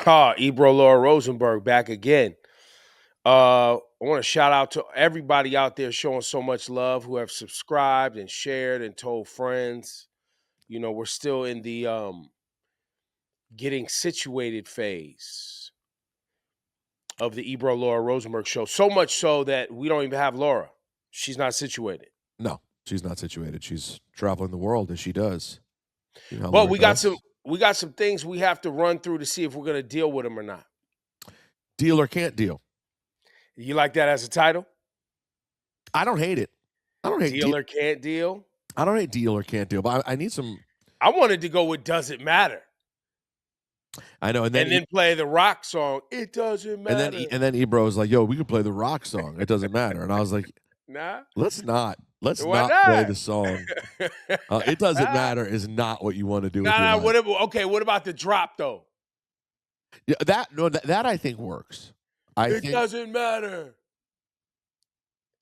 Ebro Laura Rosenberg back again. I want to shout out to everybody out there showing so much love who have subscribed and shared and told friends. You know, we're still in the getting situated phase of the Ebro Laura Rosenberg show. So much so that we don't even have Laura. She's not situated. No, she's not situated. She's traveling the world as she does. You know how But Laura we got does. some things we have to run through to see if we're going to deal with them or not. Deal or can't deal. You like that as a title? I don't hate it. I don't hate Deal or can't deal. I don't hate deal or can't deal, but I need some. I wanted to go with Does It Matter? I know, and then play the rock song. It doesn't matter. And then Ebro was like, "Yo, we can play the rock song. It doesn't matter." And I was like, "Nah, let's not not play the song. It doesn't matter is not what you want to do. Nah. What about the drop though? Yeah, that I think works. It doesn't matter.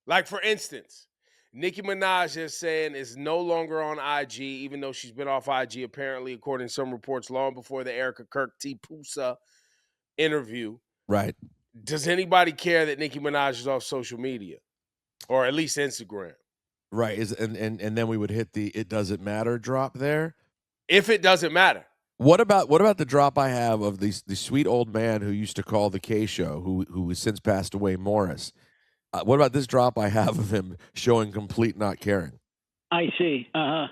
Like for instance, Nicki Minaj is saying is no longer on IG, even though she's been off IG apparently, according to some reports, long before the Erika Kirk Pusa interview. Right. Does anybody care that Nicki Minaj is off social media, or at least Instagram? Right. And then we would hit the "it doesn't matter" drop there. If it doesn't matter. What about the drop I have of the sweet old man who used to call the K Show, who has since passed away, Morris? What about this drop I have of him showing complete not caring? I see. Now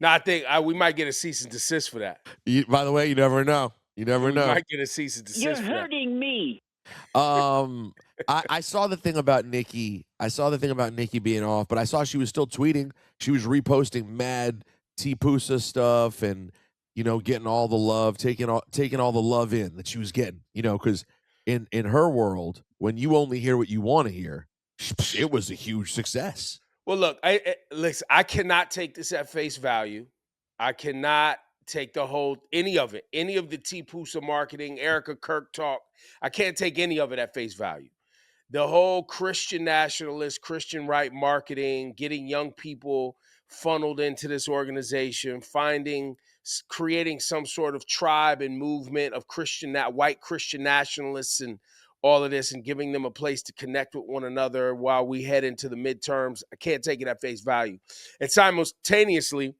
I think we might get a cease and desist for that. By the way, you never know. You never know. Might get a cease and desist. You're hurting me. I saw the thing about Nicki. I saw the thing about Nicki being off, but I saw she was still tweeting. She was reposting mad Pusa stuff and, you know, getting all the love, taking all the love in that she was getting, you know, because in her world, when you only hear what you want to hear, it was a huge success. Well, look, listen, I cannot take this at face value. I cannot take any of it, any of the Pusa marketing, Erika Kirk talk. I can't take any of it at face value. The whole Christian nationalist, Christian right marketing, getting young people funneled into this organization, creating some sort of tribe and movement of white Christian nationalists and all of this, and giving them a place to connect with one another while we head into the midterms. I can't take it at face value. And simultaneously,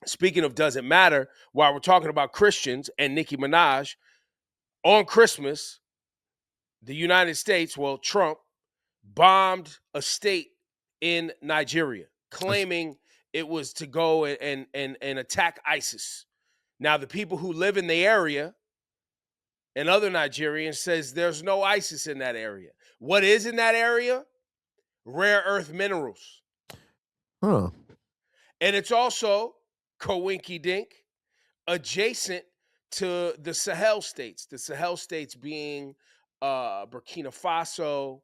speaking of doesn't matter, while we're talking about Christians and Nicki Minaj, on Christmas, the United States, Trump, bombed a state in Nigeria, claiming it was to go and attack ISIS. Now, the people who live in the area and other Nigerians says there's no ISIS in that area. What is in that area? Rare earth minerals. Huh. And it's also, coinky dink, adjacent to the Sahel states. The Sahel states being Burkina Faso,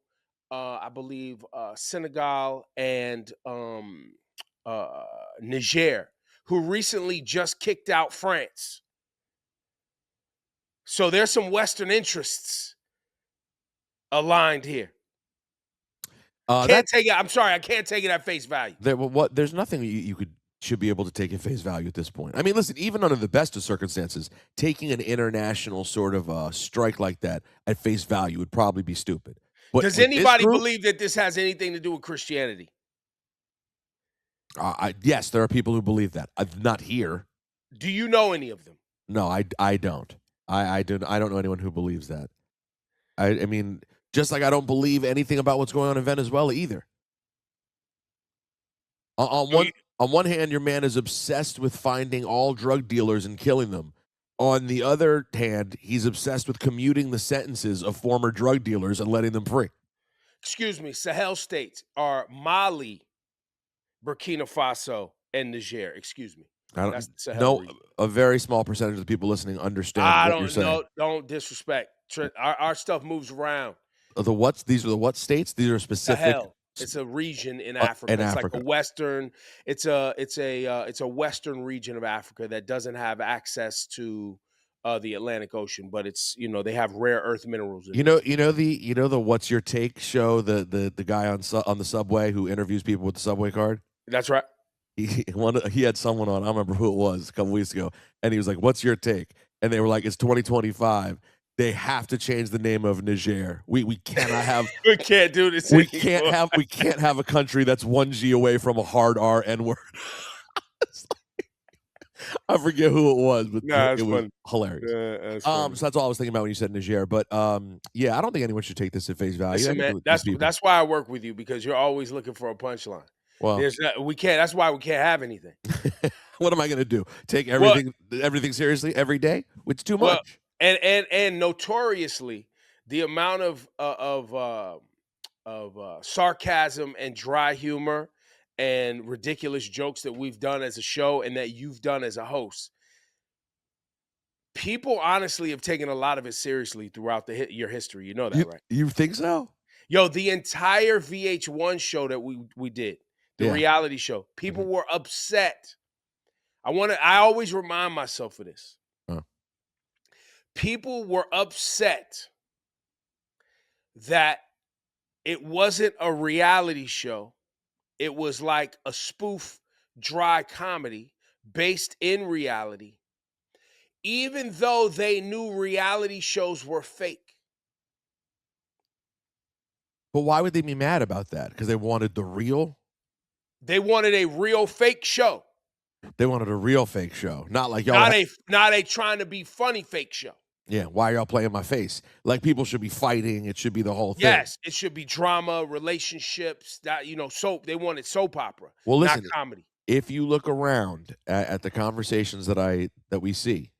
I believe Senegal, and Niger, who recently just kicked out France. So there's some Western interests aligned here. Can't take it. I'm sorry, I can't take it at face value. There's nothing you should be able to take at face value at this point. I mean, listen, even under the best of circumstances, taking an international sort of strike like that at face value would probably be stupid. But does anybody believe that this has anything to do with Christianity? Yes, there are people who believe that. I'm not here. Do you know any of them? No, I don't. I don't know anyone who believes that. I mean, just like I don't believe anything about what's going on in Venezuela either. On one hand, your man is obsessed with finding all drug dealers and killing them. On the other hand, he's obsessed with commuting the sentences of former drug dealers and letting them free. Excuse me, Sahel states are Mali, Burkina Faso, and Niger. Excuse me. A very small percentage of the people listening understand what you're saying. Don't disrespect. Our stuff moves around. These are the what states? These are specific. Sahel. It's a region in Africa. Like a western. It's a western region of Africa that doesn't have access to the Atlantic Ocean, but it's they have rare earth minerals. You know the What's Your Take show, the guy on the subway who interviews people with the subway card. That's right. He had someone on. I don't remember who it was a couple weeks ago, and he was like, "What's your take?" and they were like, it's 2025. They have to change the name of Niger. We cannot have We can't do this we anymore. can't have a country that's one G away from a hard R N word. I forget who it was, but Nah, it it's was funny. hilarious. That's funny. So that's all I was thinking about when you said Niger. But yeah, I don't think anyone should take this at face value. Listen, man, that's why I work with you, because you're always looking for a punchline. Well, we can't. That's why we can't have anything. What am I going to do? Take everything seriously every day? It's too much. And notoriously, the amount of sarcasm and dry humor and ridiculous jokes that we've done as a show and that you've done as a host, people honestly have taken a lot of it seriously throughout your history. You know that, right? You think so? Yo, the entire VH1 show that we did, the reality show, people were upset. I always remind myself of this. People were upset that it wasn't a reality show. It was like a spoof, dry comedy based in reality, even though they knew reality shows were fake. But why would they be mad about that? Because they wanted the real? They wanted a real fake show. They wanted a real fake show. Not like y'all. Not a trying to be funny fake show. Yeah, why are y'all playing my face? Like, people should be fighting. It should be the whole thing. Yes, it should be drama, relationships, soap. They wanted soap opera, listen, not comedy. If you look around at the conversations that we see,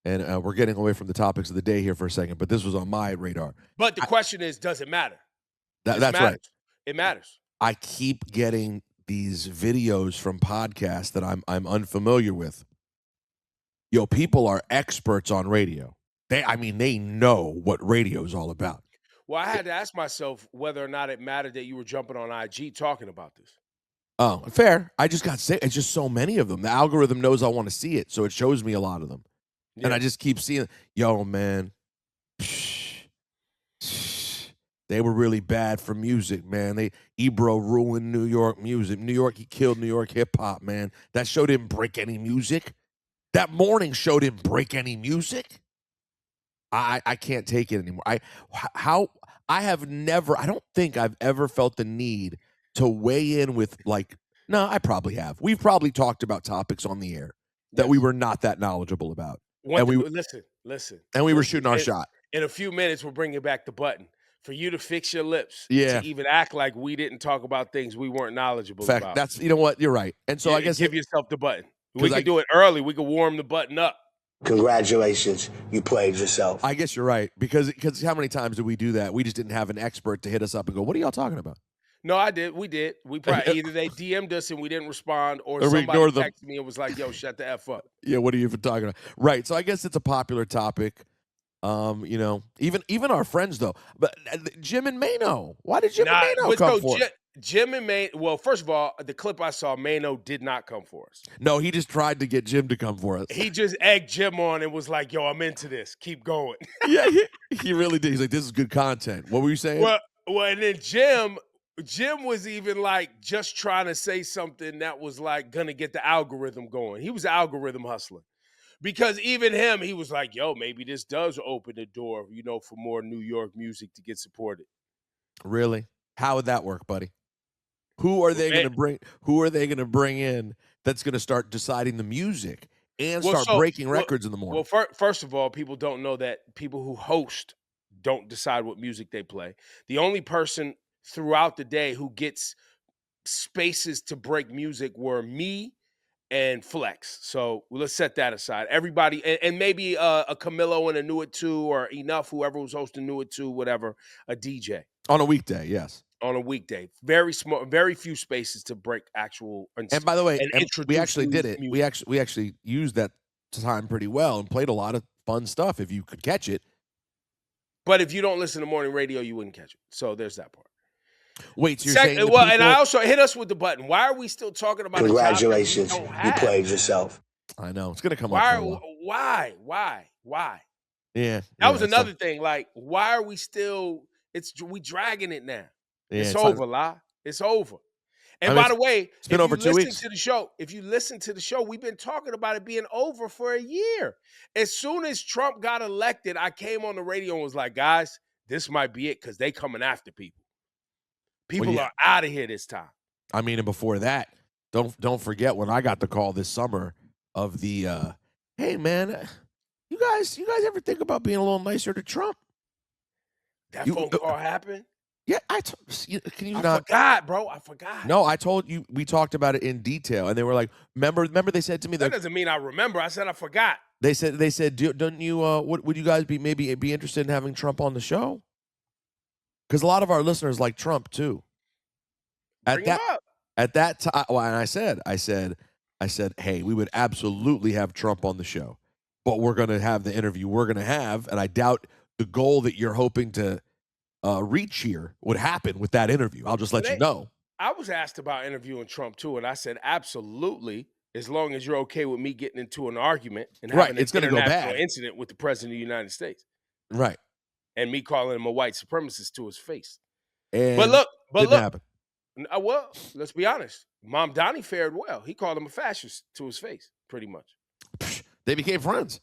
and we're getting away from the topics of the day here for a second, but this was on my radar. But the question is, does it matter? That's right. It matters. I keep getting these videos from podcasts that I'm unfamiliar with. Yo, people are experts on radio. They know what radio is all about. Well, I had to ask myself whether or not it mattered that you were jumping on IG talking about this. Oh, fair. I just got sick. It's just so many of them. The algorithm knows I want to see it, so it shows me a lot of them. Yeah. And I just keep seeing it. Yo, man. They were really bad for music, man. Ebro ruined New York music. New York, he killed New York hip-hop, man. That show didn't break any music. That morning show didn't break any music. I can't take it anymore. I don't think I've ever felt the need to weigh in with, like, no, I probably have. We've probably talked about topics on the air that we were not that knowledgeable about. Listen. And we were shooting our shot. In a few minutes, we're bringing back the button for you to fix your lips. Yeah. To even act like we didn't talk about things we weren't knowledgeable about. That's, you know what? You're right. And so I guess give yourself the button. We can do it early. We can warm the button up. Congratulations, you played yourself. I guess you're right, because how many times did we do that? We just didn't have an expert to hit us up and go, what are y'all talking about? No, I did. We did. We probably either they DM'd us and we didn't respond, or somebody texted me and was like, yo, shut the F up. Yeah, what are you even talking about? Right. So I guess it's a popular topic. Even our friends, though. But Jim and Mano. Why did Jim and Mano come for it? Jim and Mano, well, first of all, the clip I saw, Mano did not come for us. No, he just tried to get Jim to come for us. He just egged Jim on and was like, yo, I'm into this. Keep going. Yeah, he really did. He's like, this is good content. What were you saying? Well, and then Jim was even like just trying to say something that was like gonna get the algorithm going. He was an algorithm hustler. Because even him, he was like, yo, maybe this does open the door, for more New York music to get supported. Really? How would that work, buddy? Who are they going to bring in that's going to start deciding the music and start breaking records in the morning? Well, first of all, people don't know that people who host don't decide what music they play. The only person throughout the day who gets spaces to break music were me and Flex. So let's set that aside. Everybody, and maybe a Camilo and a Knew It Too, or Enough, whoever was hosting Knew It Too, whatever, a DJ. On a weekday, yes. On a weekday. Very small, very few spaces to break actual. And by the way, we actually did it. Music. We actually used that time pretty well and played a lot of fun stuff if you could catch it. But if you don't listen to morning radio, you wouldn't catch it. So there's that part. Wait, so you're saying people... and I also hit us with the button. Why are we still talking about? Congratulations, you played yourself. I know it's gonna come up. Why? Yeah, that was another thing. Like, why are we still? We dragging it now. Yeah, it's over, La. It's over. And I mean, by the way, it's been if over you 2 listen weeks. to the show, we've been talking about it being over for a year. As soon as Trump got elected, I came on the radio and was like, guys, this might be it because they coming after people. People yeah. are out of here this time. I mean, and before that, don't forget when I got the call this summer of the hey man, you guys ever think about being a little nicer to Trump? That phone call happened? Yeah, can you I not? forgot, bro. I forgot. No, I told you we talked about it in detail, and they were like, remember they said to me That doesn't mean I remember. I said I forgot. They said, don't you would you guys be interested in having Trump on the show? Because a lot of our listeners like Trump too. Bring him up. At that time, well, and I said, hey, we would absolutely have Trump on the show, but we're going to have the interview we're going to have, and I doubt the goal that you're hoping to reach here would happen with that interview. I'll just let you know. I was asked about interviewing Trump too, and I said absolutely, as long as you're okay with me getting into an argument and having it's an going to go international bad incident with the president of the United States, right? And me calling him a white supremacist to his face. And but look, didn't happen. Well, let's be honest. Mom Donnie fared well. He called him a fascist to his face, pretty much. They became friends.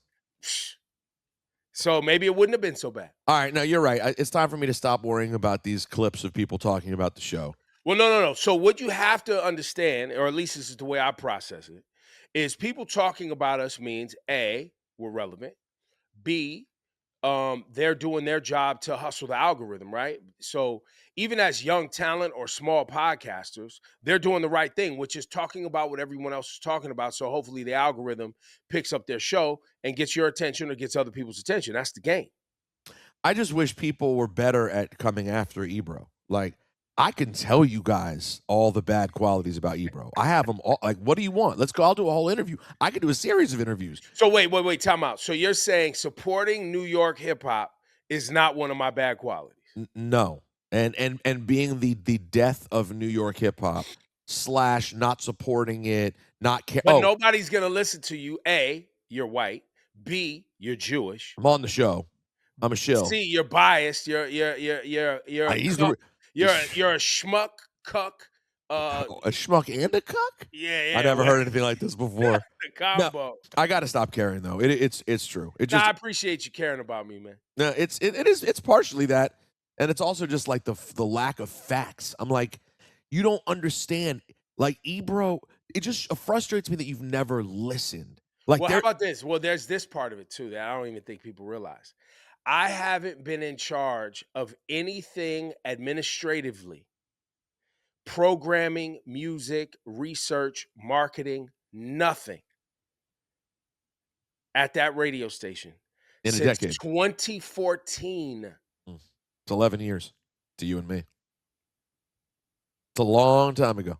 So maybe it wouldn't have been so bad. All right, now you're right. It's time for me to stop worrying about these clips of people talking about the show. Well, no. So what you have to understand, or at least this is the way I process it, is people talking about us means A, we're relevant. B, they're doing their job to hustle the algorithm, right? So even as young talent or small podcasters, they're doing the right thing, which is talking about what everyone else is talking about. So hopefully the algorithm picks up their show and gets your attention or gets other people's attention. That's the game. I just wish people were better at coming after Ebro. Like, I can tell you guys all the bad qualities about Ebro. I have them all. Like, what do you want? Let's go. I'll do a whole interview. I could do a series of interviews. So wait, time out. So you're saying supporting New York hip hop is not one of my bad qualities? No. And being the death of New York hip hop / not supporting it, not care. But nobody's gonna listen to you. A, you're white. B, you're Jewish. I'm on the show. I'm a shill. C, you're biased. You're a schmuck cuck. A schmuck and a cuck? Yeah. I never heard anything like this before. The combo. No, I got to stop caring though. It's true. I appreciate you caring about me, man. No, it's partially that, and it's also just like the lack of facts. I'm like, you don't understand. Like Ebro, it just frustrates me that you've never listened. Like, well, how about this? Well, there's this part of it too that I don't even think people realize. I haven't been in charge of anything administratively, programming, music, research, marketing, nothing at that radio station in a since decade. 2014. It's 11 years to you and me. It's a long time ago.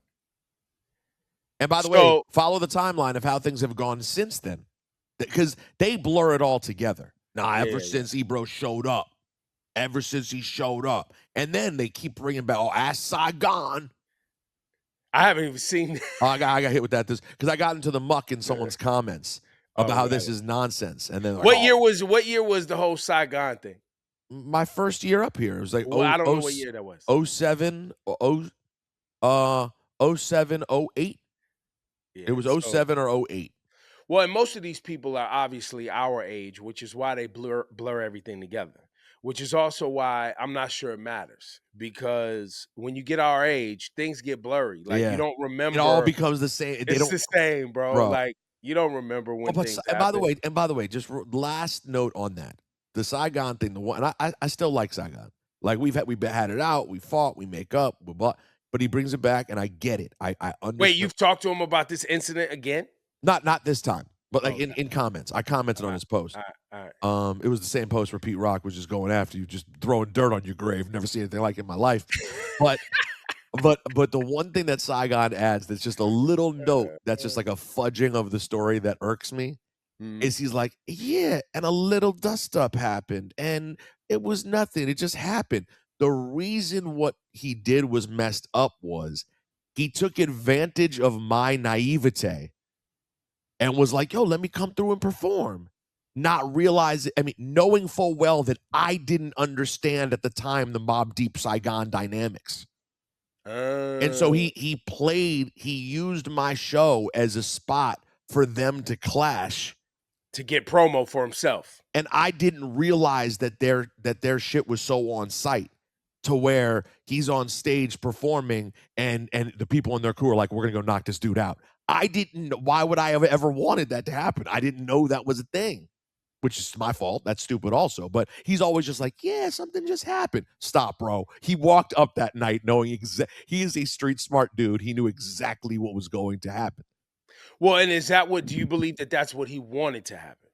And by the way, follow the timeline of how things have gone since then, because they blur it all together. Now, ever since Ebro showed up, and then they keep bringing back, ask Saigon. I haven't even seen. I got hit with that because I got into the muck in someone's comments about how this is nonsense. And then what year was the whole Saigon thing? My first year up here. It was like I don't know what year that was. 07, 08. Yeah, it was 07 or 08. Well, and most of these people are obviously our age, which is why they blur everything together, which is also why I'm not sure it matters, because when you get our age, things get blurry. Like, you don't remember. It all becomes the same. It's the same, bro. Like, you don't remember when things happen. And by the way, just last note on that. The Saigon thing, and I still like Saigon. Like, we've had it out, we fought, we make up, but he brings it back, and I get it. I understand. Wait, you've talked to him about this incident again? Not this time, but like in comments. I commented on his post. All right. It was the same post where Pete Rock was just going after you, just throwing dirt on your grave. Never seen anything like it in my life. But the one thing that Saigon adds that's just a little note that's just like a fudging of the story that irks me is he's like, yeah, and a little dust up happened, and it was nothing. It just happened. The reason what he did was messed up was he took advantage of my naivete and was like, yo, let me come through and perform. Not realizing, knowing full well that I didn't understand at the time the Mobb Deep Saigon dynamics. And so he used my show as a spot for them to clash. To get promo for himself. And I didn't realize that their shit was so on site to where he's on stage performing and the people in their crew are like, we're gonna go knock this dude out. I didn't know. Why would I have ever wanted that to happen? I didn't know that was a thing, which is my fault. That's stupid also. But he's always just like, yeah, something just happened. Stop, bro. He walked up that night knowing he is a street smart dude. He knew exactly what was going to happen. Well, and do you believe that that's what he wanted to happen?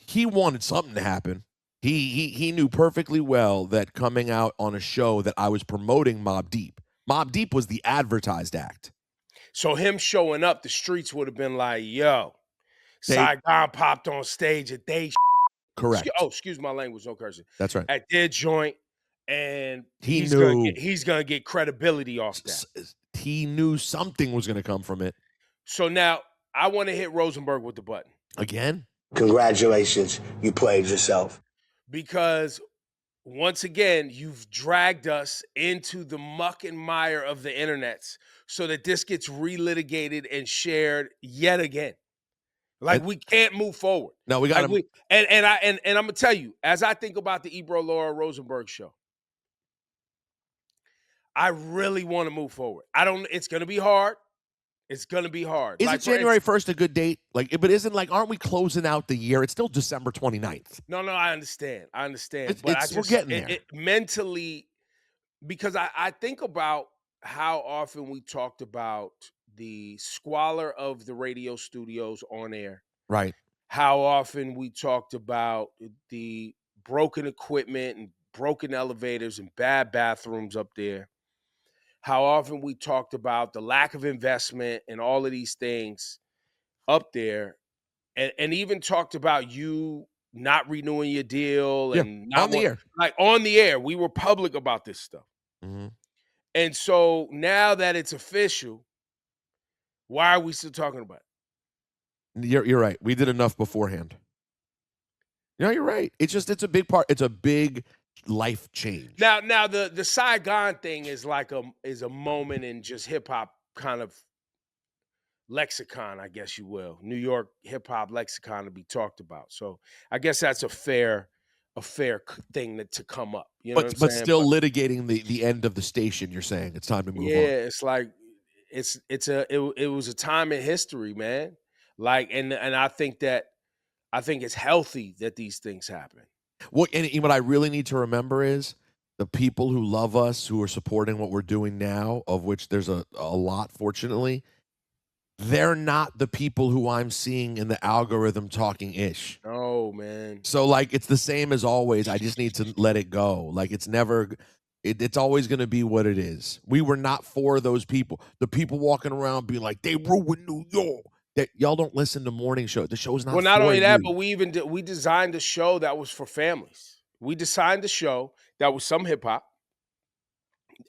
He wanted something to happen. He knew perfectly well that coming out on a show that I was promoting Mobb Deep. Mobb Deep was the advertised act. So him showing up, the streets would have been like, yo, Saigon popped on stage at they correct. Excuse my language, no cursing. That's right. At their joint, and he's gonna get credibility off that. He knew something was gonna come from it. So now I want to hit Rosenberg with the button. Again? Congratulations, you played yourself. Because once again, you've dragged us into the muck and mire of the internets so that this gets relitigated and shared yet again. Like we can't move forward. No, we got to. And I'm gonna tell you, as I think about the Ebro Laura Rosenberg show, I really want to move forward. It's gonna be hard. It's gonna be hard. Isn't January 1st a good date? But isn't aren't we closing out the year? It's still December 29th. No, I understand. But we're getting there. Mentally, because I think about how often we talked about the squalor of the radio studios on air. Right. How often we talked about the broken equipment and broken elevators and bad bathrooms up there. How often we talked about the lack of investment and all of these things up there, and even talked about you not renewing your deal and not on the air. Like on the air, we were public about this stuff. Mm-hmm. And so now that it's official, why are we still talking about it? You're right. We did enough beforehand. No, you're right. It's a big part. It's a big life change. Now the Saigon thing is like a moment in just hip hop kind of lexicon, I guess you will. New York hip hop lexicon to be talked about. So I guess that's a fair thing to come up. You know what I'm saying? Still litigating the end of the station. You're saying it's time to move on. Yeah, it's like it was a time in history, man. Like, and I think it's healthy that these things happen. What I really need to remember is the people who love us, who are supporting what we're doing now, of which there's a lot, fortunately, they're not the people who I'm seeing in the algorithm talking ish. Oh, man. So, it's the same as always. I just need to let it go. It's always going to be what it is. We were not for those people. The people walking around being like, they ruined New York. That y'all don't listen to morning show. The show's not. Well, not only that, you. but we designed a show that was for families. We designed a show that was some hip hop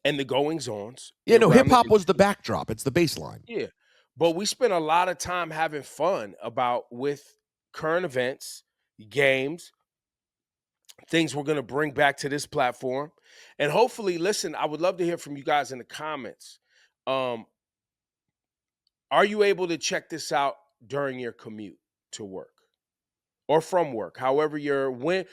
and the goings ons. Yeah, no, hip hop was the backdrop. It's the baseline. Yeah, but we spent a lot of time having fun with current events, games, things we're going to bring back to this platform, and hopefully, listen. I would love to hear from you guys in the comments. Are you able to check this out during your commute to work or from work? However, when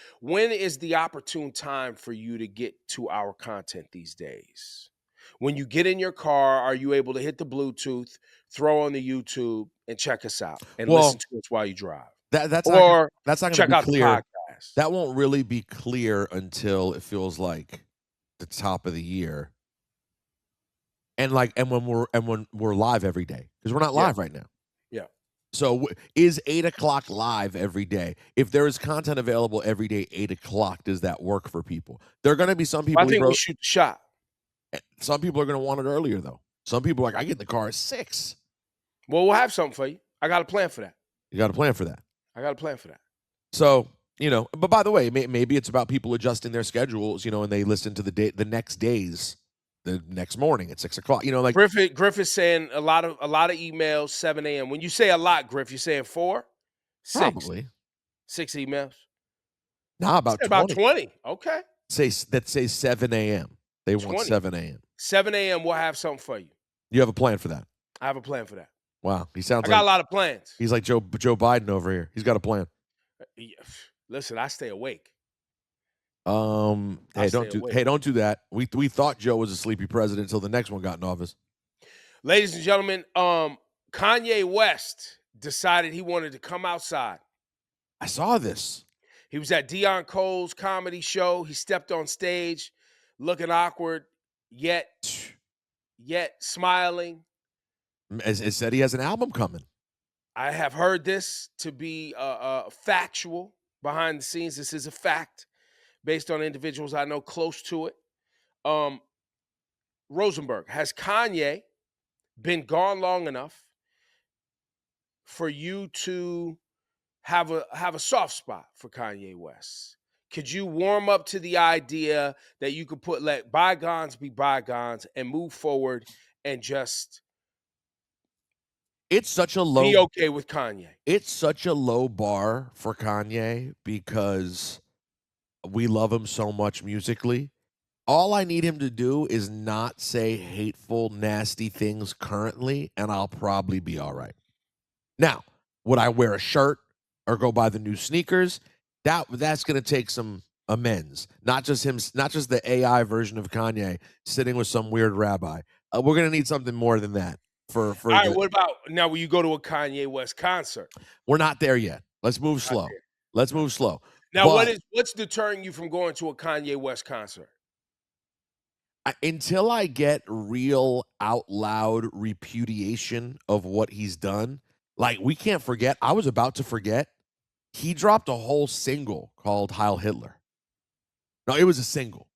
is the opportune time for you to get to our content these days? When you get in your car, are you able to hit the Bluetooth, throw on the YouTube, and check us out and listen to us while you drive? That's not going to be clear. The podcast. That won't really be clear until it feels like the top of the year. And when we're live every day, because we're not live right now. Yeah. So is 8 o'clock live every day? If there is content available every day, 8 o'clock, does that work for people? There are going to be some people. I think we shoot the shot. Some people are going to want it earlier though. Some people are like, I get in the car at 6. Well, we'll have something for you. I got a plan for that. You got a plan for that. I got a plan for that. So but by the way, maybe it's about people adjusting their schedules, and they listen to the next days. The next morning at 6 o'clock, Griff is saying a lot of emails, 7 a.m. When you say a lot, Griff, you're saying 4? 6? Probably 6 emails. Nah, about 20. About 20. Okay. Say 7 a.m. They want 20. 7 a.m. 7 a.m. We'll have something for you. You have a plan for that? I have a plan for that. Wow, he sounds I got like a lot of plans. he's like Joe Biden over here. He's got a plan. Yeah, listen, I stay awake. Hey, don't do that. We thought Joe was a sleepy president until the next one got in office. Ladies and gentlemen, Kanye West decided he wanted to come outside. I saw this. He was at Deion Cole's comedy show. He stepped on stage looking awkward, yet smiling. It said he has an album coming. I have heard this to be factual behind the scenes. This is a fact based on individuals I know close to it. Rosenberg, has Kanye been gone long enough for you to have a soft spot for Kanye West? Could you warm up to the idea that you could let bygones be bygones and move forward and just be okay with Kanye? It's such a low bar for Kanye because we love him so much musically. All I need him to do is not say hateful, nasty things currently, and I'll probably be all right. Now, would I wear a shirt or go buy the new sneakers? That's going to take some amends. Not just the AI version of Kanye sitting with some weird rabbi. We're going to need something more than that. All right, what about now? Will you go to a Kanye West concert? We're not there yet. Let's move slow. Now, what's deterring you from going to a Kanye West concert? Until I get real out loud repudiation of what he's done. Like, we can't forget. I was about to forget. He dropped a whole single called Heil Hitler. No, it was a single.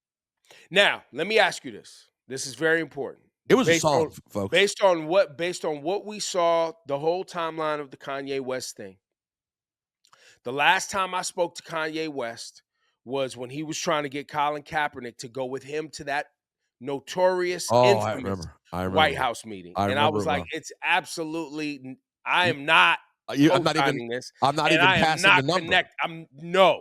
Now, let me ask you this. This is very important. It was a song, folks. Based on what we saw, the whole timeline of the Kanye West thing. The last time I spoke to Kanye West was when he was trying to get Colin Kaepernick to go with him to that notorious, infamous White House meeting. And I was like, it's absolutely, I am not co-signing this. I'm not even passing the number.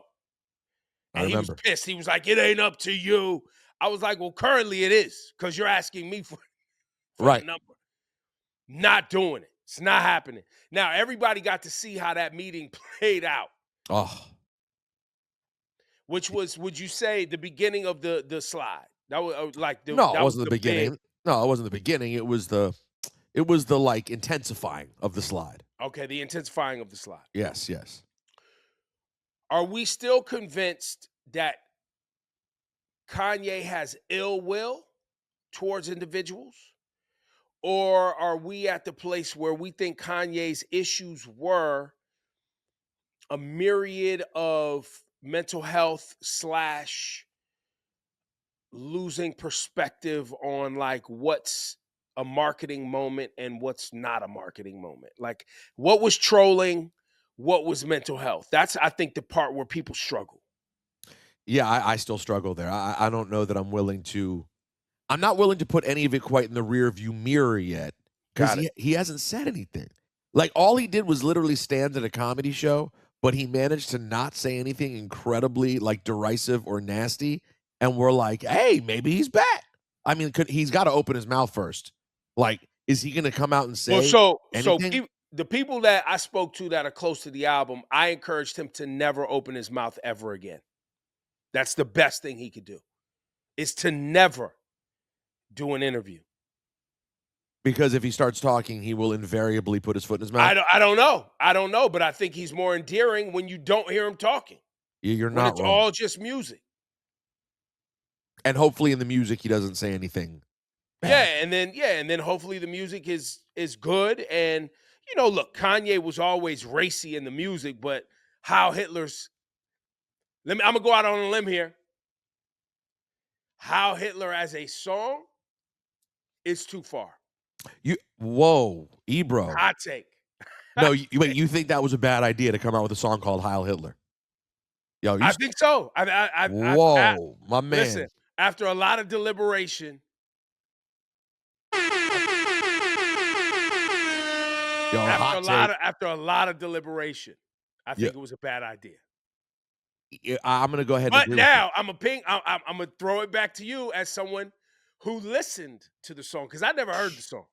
And he was pissed. He was like, it ain't up to you. I was like, well, currently it is, because you're asking me for the number. Not doing it. It's not happening. Now, everybody got to see how that meeting played out. Oh. Which was, would you say, the beginning of the slide? That was like it wasn't the beginning. No, it wasn't the beginning. It was the like intensifying of the slide. Okay, the intensifying of the slide. Yes. Are we still convinced that Kanye has ill will towards individuals? Or are we at the place where we think Kanye's issues were a myriad of mental health / losing perspective on like what's a marketing moment and what's not a marketing moment? Like, what was trolling? What was mental health? That's, I think, the part where people struggle. Yeah, I still struggle there. I don't know that I'm not willing to put any of it quite in the rear view mirror yet, because he hasn't said anything. Like, all he did was literally stand at a comedy show, but he managed to not say anything incredibly like derisive or nasty. And we're like, hey, maybe he's back. I mean, he's got to open his mouth first. Like, is he going to come out and say anything? So the people that I spoke to that are close to the album, I encouraged him to never open his mouth ever again. That's the best thing he could do, is to never do an interview. Because if he starts talking, he will invariably put his foot in his mouth. I don't know, but I think he's more endearing when you don't hear him talking. You're when not it's wrong. all just music. And hopefully in the music he doesn't say anything bad. And then hopefully the music is good. And look, Kanye was always racy in the music, but Heil Hitler's, I'm gonna go out on a limb here. Heil Hitler as a song is too far. Ebro. Hot take. No, you think that was a bad idea to come out with a song called Heil Hitler? Yo, I think so. My man. Listen, after a lot of deliberation. After a lot of deliberation, I think it was a bad idea. I'm going to go ahead and But agree with you. now I'm gonna throw it back to you as someone who listened to the song because I never heard the song.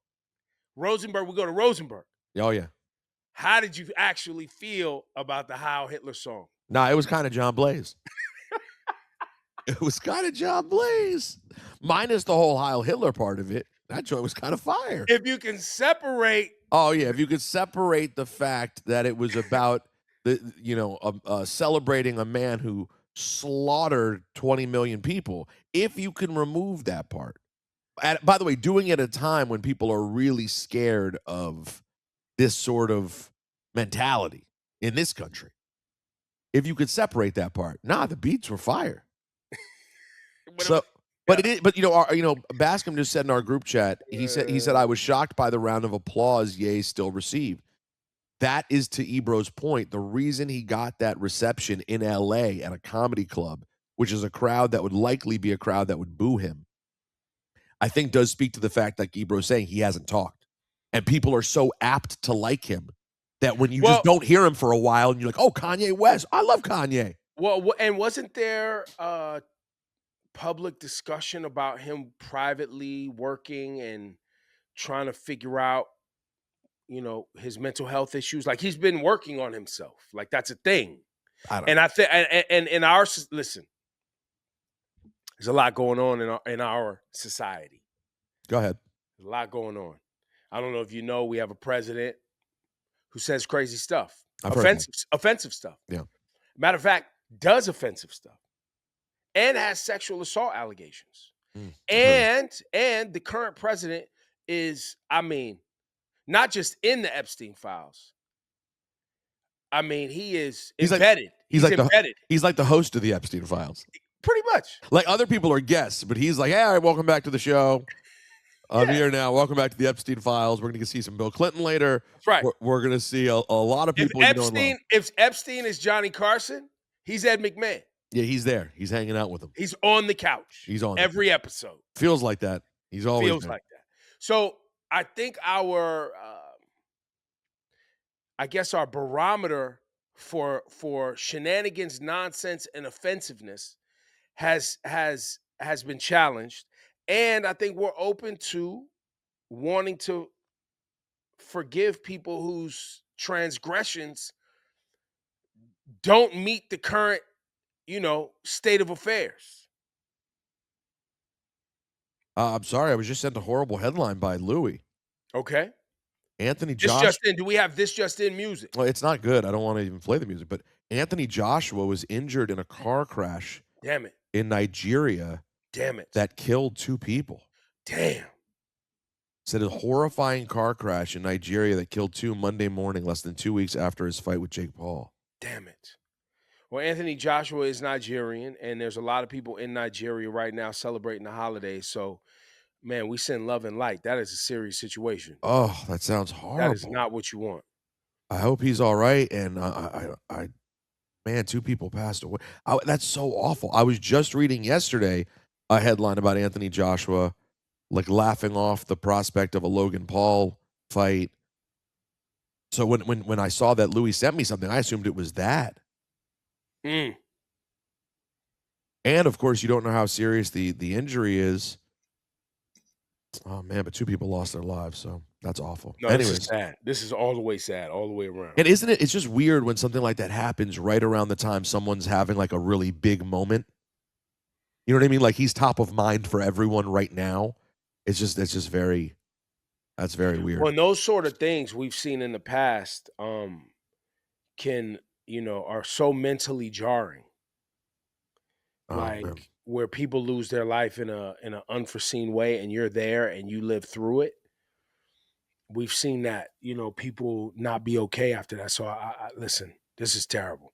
Rosenberg, we go to Rosenberg. Oh, yeah. How did you actually feel about the Heil Hitler song? Nah, it was kind of John Blaze. It was kind of John Blaze. Minus the whole Heil Hitler part of it. That joint was kind of fire. If you can separate, Oh, yeah. If you could separate the fact that it was about celebrating a man who slaughtered 20 million people, if you can remove that part. By the way, doing it at a time when people are really scared of this sort of mentality in this country. If you could separate that part, the beats were fire. Bascom just said in our group chat, he said, I was shocked by the round of applause Ye still received. That is to Ebro's point. The reason he got that reception in LA at a comedy club, which is a crowd that would likely be a crowd that would boo him, I think does speak to the fact, like Ebro's saying, he hasn't talked. And people are so apt to like him that when you just don't hear him for a while and you're like, oh, Kanye West, I love Kanye. Well, and wasn't there public discussion about him privately working and trying to figure out, his mental health issues? Like he's been working on himself. Like that's a thing. I think, and in our listen, there's a lot going on in our society. Go ahead. There's a lot going on. I don't know if you know, we have a president who says crazy stuff, offensive stuff. Yeah. Matter of fact, does offensive stuff. And has sexual assault allegations. And the current president is, not just in the Epstein files. He is embedded. He's embedded. He's like the host of the Epstein files. Pretty much. Like other people are guests, but he's like, hey, all right, welcome back to the show. I'm here now. Welcome back to the Epstein files. We're going to see some Bill Clinton later. That's right. We're going to see a lot of people. If Epstein is Johnny Carson, he's Ed McMahon. Yeah, he's there. He's hanging out with him. He's on the couch. He's on every episode. Feels like that. He's always feels like that. So I think our barometer for shenanigans, nonsense, and offensiveness has been challenged, and I think we're open to wanting to forgive people whose transgressions don't meet the current state of affairs. I'm sorry. I was just sent a horrible headline by Louis. Okay. Anthony Joshua. Just in. Do we have this just in music? Well, it's not good. I don't want to even play the music. But Anthony Joshua was injured in a car crash. Damn it. In Nigeria. Damn it. That killed 2 people. Damn. Said a horrifying car crash in Nigeria that killed 2 Monday morning, less than 2 weeks after his fight with Jake Paul. Damn it. Well, Anthony Joshua is Nigerian, and there's a lot of people in Nigeria right now celebrating the holidays. So, man, we send love and light. That is a serious situation. Oh, that sounds horrible. That is not what you want. I hope he's all right. And man, 2 people passed away. That's so awful. I was just reading yesterday a headline about Anthony Joshua, like laughing off the prospect of a Logan Paul fight. So when I saw that Louis sent me something, I assumed it was that. And of course, you don't know how serious the injury is. Oh man, but 2 people lost their lives, so that's awful. No, anyways, this is sad. This is all the way sad, all the way around. And isn't it? It's just weird when something like that happens right around the time someone's having like a really big moment. You know what I mean? Like he's top of mind for everyone right now. That's very weird. Well, those sort of things we've seen in the past are so mentally jarring. Man. Where people lose their life in an unforeseen way, and you're there and you live through it. We've seen that, people not be okay after that. So I listen, this is terrible.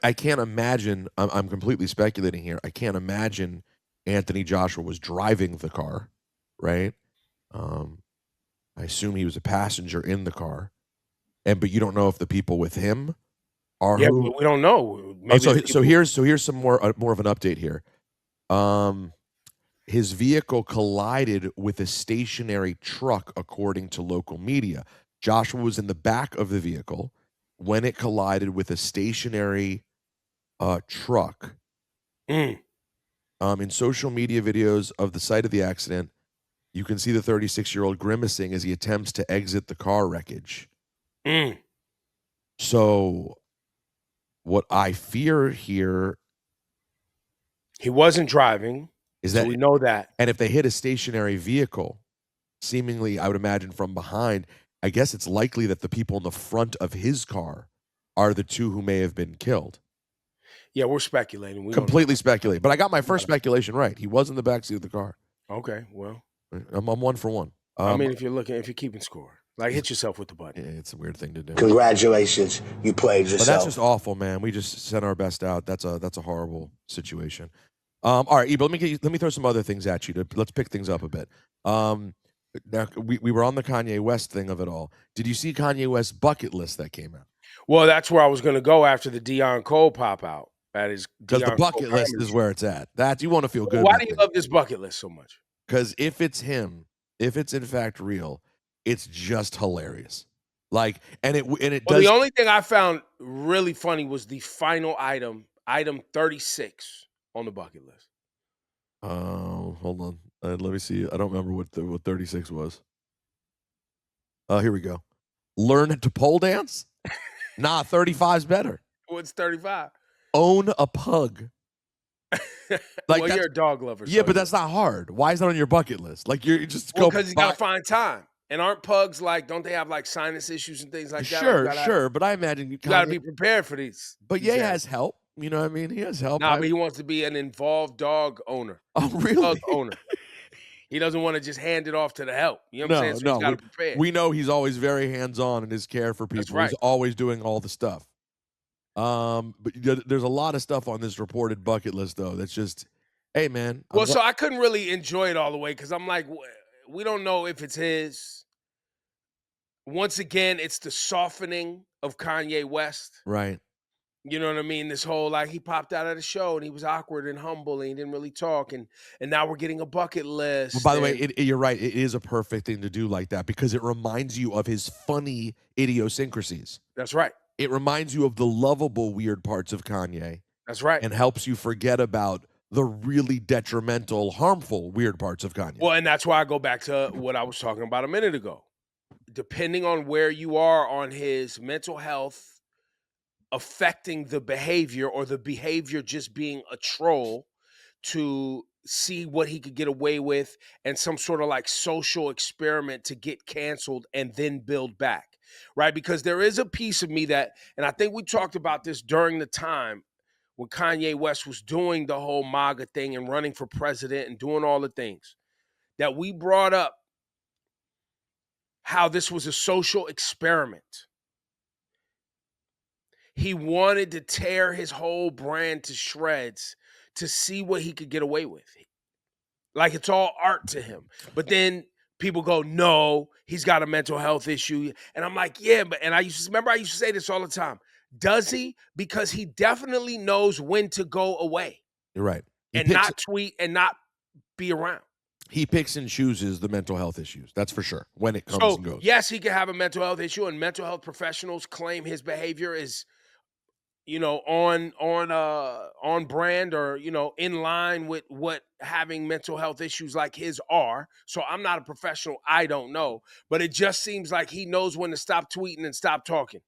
I can't imagine. I'm completely speculating here. I can't imagine Anthony Joshua was driving the car, right? I assume he was a passenger in the car, but you don't know if the people with him are. Yeah, we don't know. So here's some more of an update here. His vehicle collided with a stationary truck, according to local media. Joshua was in the back of the vehicle when it collided with a stationary truck. Mm. In social media videos of the site of the accident, you can see the 36-year-old grimacing as he attempts to exit the car wreckage. Mm. So what I fear here He wasn't driving, is so that we know that. And if they hit a stationary vehicle, seemingly, I would imagine from behind, I guess it's likely that the people in the front of his car are the two who may have been killed. Yeah, we're speculating. We Completely speculate. But I got my first speculation right. He was in the backseat of the car. Okay, well. I'm 1 for 1. I mean, if you're keeping score, like hit yourself with the button. Yeah, it's a weird thing to do. Congratulations, you played yourself. But that's just awful, man. We just sent our best out. That's a horrible situation. All right, Ebro, let me throw some other things at you. Let's pick things up a bit. Now we were on the Kanye West thing of it all. Did you see Kanye West's bucket list that came out? Well, that's where I was going to go after the Deion Cole pop out. That is because the bucket list is where it's at. That you want to feel good. Why do you love this bucket list so much? Because if it's him, if it's in fact real, it's just hilarious. Like, and it does. The only thing I found really funny was the final item 36 on the bucket list. Oh, hold on. Let me see. I don't remember what 36 was. Here we go. Learn to pole dance? Nah, 35's better. What's 35? Own a pug. Like, well, you're a dog lover. Yeah, so but that's not hard. Why is that on your bucket list? Like, you're just go because you gotta find time. And aren't pugs like? Don't they have like sinus issues and things like that? Sure. But I imagine you gotta be prepared for these. But yeah, he has help. You know what I mean? He has help. Nah, but he wants to be an involved dog owner. Oh, really? Pug owner. He doesn't want to just hand it off to the help. You know what I'm saying? So he's gotta prepare. We know he's always very hands-on in his care for people. That's right. He's always doing all the stuff. But there's a lot of stuff on this reported bucket list, though. That's just, hey, man. Well, so I couldn't really enjoy it all the way because I'm like, we don't know if it's his. Once again, it's the softening of Kanye West. Right. You know what I mean? This whole, like, he popped out of the show and he was awkward and humble and he didn't really talk. And now we're getting a bucket list. Well, by the way, you're right. It is a perfect thing to do like that because it reminds you of his funny idiosyncrasies. That's right. It reminds you of the lovable weird parts of Kanye. That's right. And helps you forget about the really detrimental, harmful weird parts of Kanye. Well, and that's why I go back to what I was talking about a minute ago. Depending on where you are on his mental health affecting the behavior or the behavior just being a troll to see what he could get away with and some sort of like social experiment to get canceled and then build back. Right? Because there is a piece of me that, and I think we talked about this during the time when Kanye West was doing the whole MAGA thing and running for president and doing all the things, that we brought up how this was a social experiment. He wanted to tear his whole brand to shreds to see what he could get away with. Like, it's all art to him. But then people go, no, he's got a mental health issue. And I'm like, yeah, but, and I used to say this all the time. Does he? Because he definitely knows when to go away. You're right. And not tweet and not be around. He picks and chooses the mental health issues. That's for sure. When it comes and goes. Yes, he can have a mental health issue, and mental health professionals claim his behavior is, you know, on brand or, you know, in line with what having mental health issues like his are. So I'm not a professional. I don't know. But it just seems like he knows when to stop tweeting and stop talking.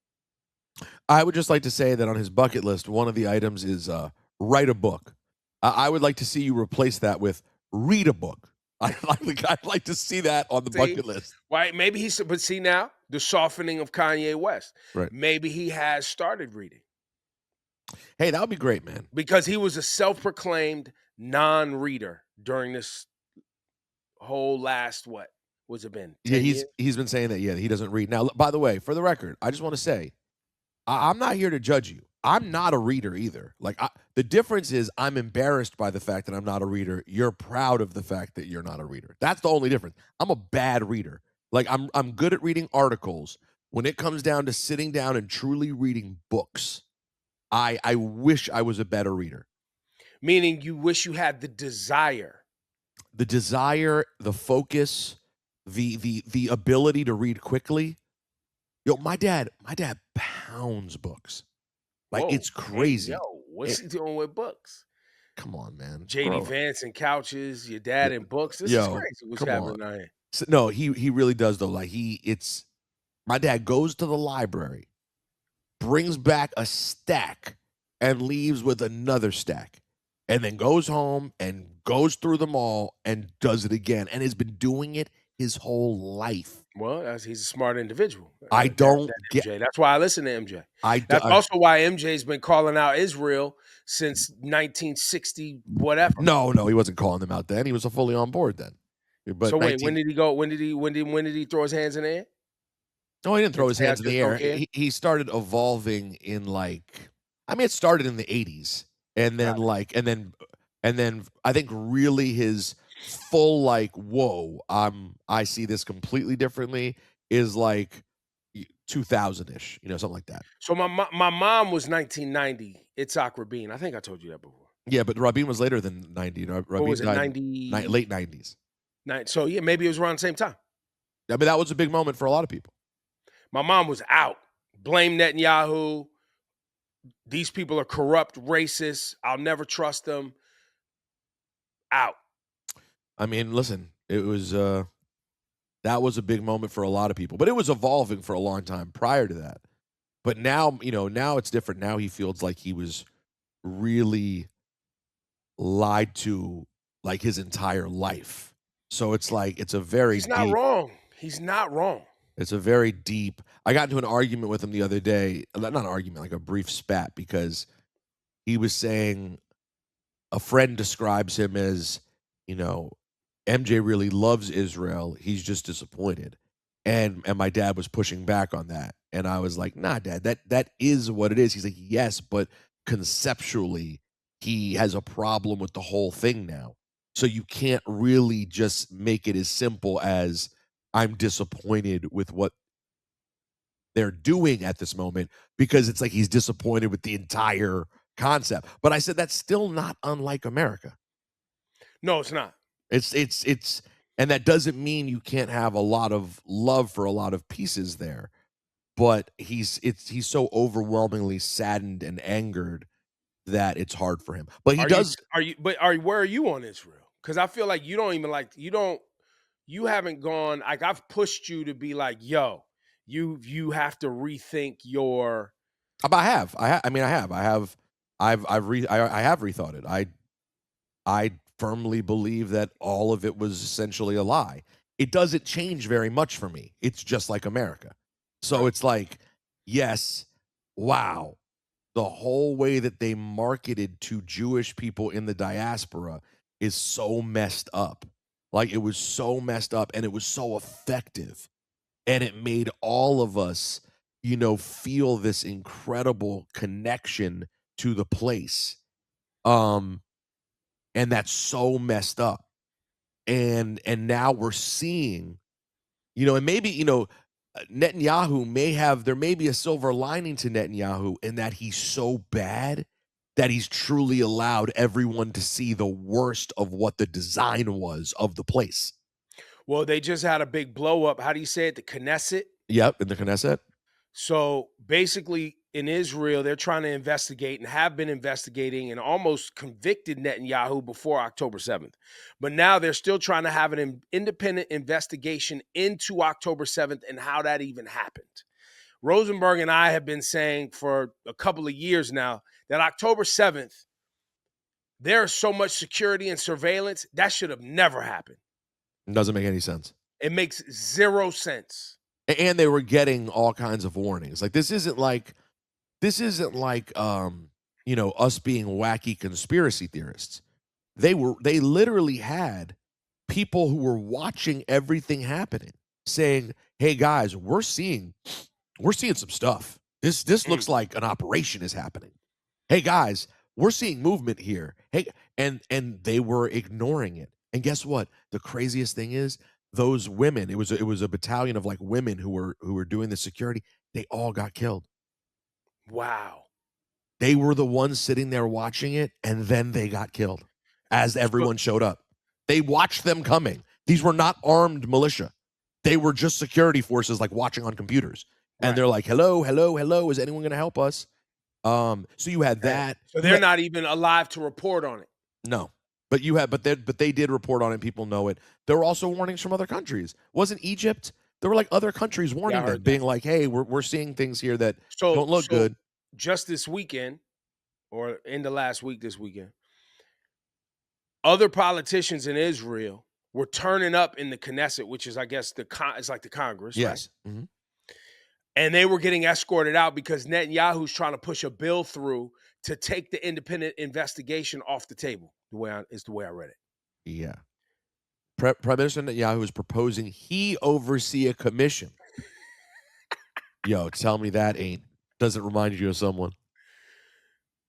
I would just like to say that on his bucket list, one of the items is write a book. I would like to see you replace that with read a book. I'd like to see that on the bucket list. Right? Maybe but see now, the softening of Kanye West. Right. Maybe he has started reading. Hey, that would be great, man. Because he was a self-proclaimed non-reader during this whole last, what was it been? Yeah, he's been saying that, yeah, he doesn't read. Now, by the way, for the record, I just want to say, I'm not here to judge you. I'm not a reader either. Like, the difference is I'm embarrassed by the fact that I'm not a reader. You're proud of the fact that you're not a reader. That's the only difference. I'm a bad reader. Like, I'm good at reading articles. When it comes down to sitting down and truly reading books, I wish I was a better reader. Meaning you wish you had the desire. The desire, the focus, the ability to read quickly. Yo, my dad pounds books. Like, it's crazy. Yo, What's he doing with books? Come on, man. JD Grow up. Vance and couches, your dad and books. This is Yo, crazy. What's come happening on. out here? So, no, he really does though. Like my dad goes to the library, brings back a stack, and leaves with another stack, and then goes home and goes through them all and does it again, and has been doing it his whole life. Well, he's a smart individual. I don't get. MJ. That's why I listen to MJ. I That's also why MJ's been calling out Israel since 1960, whatever. No, he wasn't calling them out then. He was fully on board then. But so wait, when did he go? When did he throw his hands in the air? No, he didn't throw his Say, hands in the air. He started evolving in it started in the 80s. And then and then I think really his full whoa, I see this completely differently is 2000-ish, something like that. So my mom was 1990. Itzhak Rabin. I think I told you that before. Yeah, but Rabin was later than 90. Rabin was it, died 90? Late 90s. So yeah, maybe it was around the same time. I mean, that was a big moment for a lot of people. My mom was out. Blame Netanyahu. These people are corrupt, racist. I'll never trust them. Out. I mean, listen, it was that was a big moment for a lot of people, but it was evolving for a long time prior to that. But now, now it's different. Now he feels like he was really lied to his entire life. So it's it's a very He's not wrong. He's not wrong. It's a very deep. I got into an argument with him the other day. Not an argument, like a brief spat, because he was saying a friend describes him as, MJ really loves Israel. He's just disappointed. And my dad was pushing back on that. And I was like, nah, Dad, that is what it is. He's like, yes, but conceptually, he has a problem with the whole thing now. So you can't really just make it as simple as I'm disappointed with what they're doing at this moment, because it's like he's disappointed with the entire concept. But I said that's still not unlike America. No, it's not. It's and that doesn't mean you can't have a lot of love for a lot of pieces there. But he's so overwhelmingly saddened and angered that it's hard for him. But where are you on Israel? Because I feel like you don't even you haven't gone, I've pushed you to be like, yo, you have to rethink your. I have rethought it. I firmly believe that all of it was essentially a lie. It doesn't change very much for me. It's just like America. So it's like, yes, wow. The whole way that they marketed to Jewish people in the diaspora is so messed up. It was so messed up, and it was so effective. And it made all of us, feel this incredible connection to the place. And that's so messed up. And now we're seeing, and maybe, Netanyahu there may be a silver lining to Netanyahu in that he's so bad that he's truly allowed everyone to see the worst of what the design was of the place. Well, they just had a big blow up. How do you say it? The Knesset? Yep, in the Knesset. So basically in Israel, they're trying to investigate and have been investigating and almost convicted Netanyahu before October 7th. But now they're still trying to have an independent investigation into October 7th and how that even happened. Rosenberg and I have been saying for a couple of years now that October 7th, there's so much security and surveillance, that should have never happened. It doesn't make any sense. It makes zero sense. And they were getting all kinds of warnings. This isn't like us being wacky conspiracy theorists. They literally had people who were watching everything happening saying, "Hey guys, we're seeing some stuff. This looks like an operation is happening. Hey guys, we're seeing movement here." Hey, and they were ignoring it. And guess what? The craziest thing is, those women, it was a battalion of women who were doing the security. They all got killed. Wow. They were the ones sitting there watching it, and then they got killed as everyone showed up. They watched them coming. These were not armed militia. They were just security forces watching on computers. And they're like, hello, hello, hello. Is anyone going to help us? So you had that. So they're not even alive to report on it. No. But you had, but they did report on it. People know it. There were also warnings from other countries. Wasn't Egypt? There were like other countries warning them, being like, "Hey, we're seeing things here that don't look good." Just this weekend, or in the last week, this weekend, other politicians in Israel were turning up in the Knesset, which is, I guess, it's like the Congress, yes, right? Mm-hmm. And they were getting escorted out because Netanyahu's trying to push a bill through to take the independent investigation off the table. The way I read it. Yeah. Prime Minister Netanyahu is proposing he oversee a commission. Yo, tell me that doesn't remind you of someone.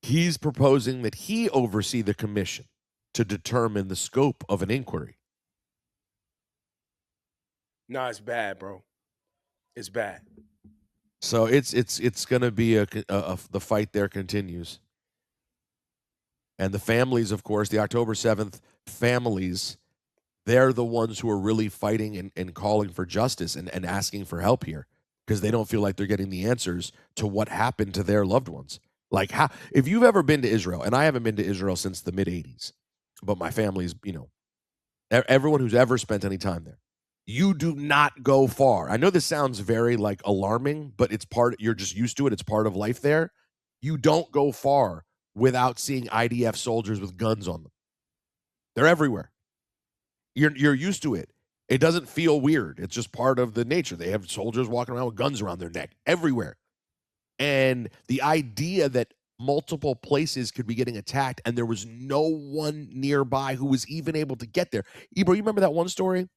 He's proposing that he oversee the commission to determine the scope of an inquiry. No, it's bad, bro. It's bad. So it's going to be the fight there continues. And the families, of course, the October 7th families, they're the ones who are really fighting and calling for justice and asking for help here, because they don't feel like they're getting the answers to what happened to their loved ones. Like, how, if you've ever been to Israel, and I haven't been to Israel since the mid-'80s, but my family's, everyone who's ever spent any time there, you do not go far. I know this sounds very like alarming, but you're just used to it. It's part of life there. You don't go far without seeing IDF soldiers with guns on them. They're everywhere. You're used to it. It doesn't feel weird. It's just part of the nature. They have soldiers walking around with guns around their neck everywhere. And the idea that multiple places could be getting attacked and there was no one nearby who was even able to get there. Ebro, you remember that one story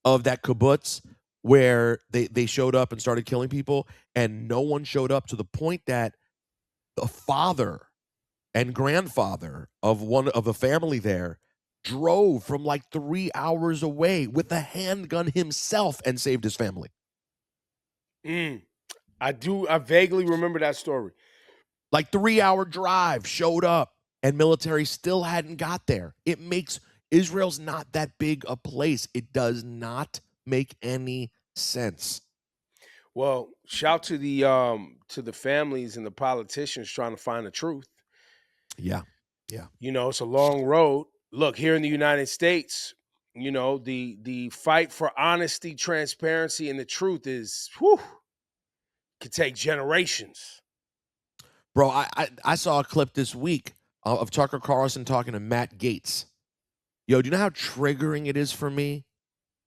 of that kibbutz where they showed up and started killing people and no one showed up, to the point that the father and grandfather of one of the family there drove from like 3 hours away with a handgun himself and saved his family. I vaguely remember that story. Like 3-hour drive, showed up, and military still hadn't got there. It makes Israel's not that big a place. It does not make any sense. Well, shout to the families and the politicians trying to find the truth. Yeah. It's a long road. Look, here in the United States, the fight for honesty, transparency, and the truth could take generations. Bro, I saw a clip this week of Tucker Carlson talking to Matt Gaetz. Yo, do you know how triggering it is for me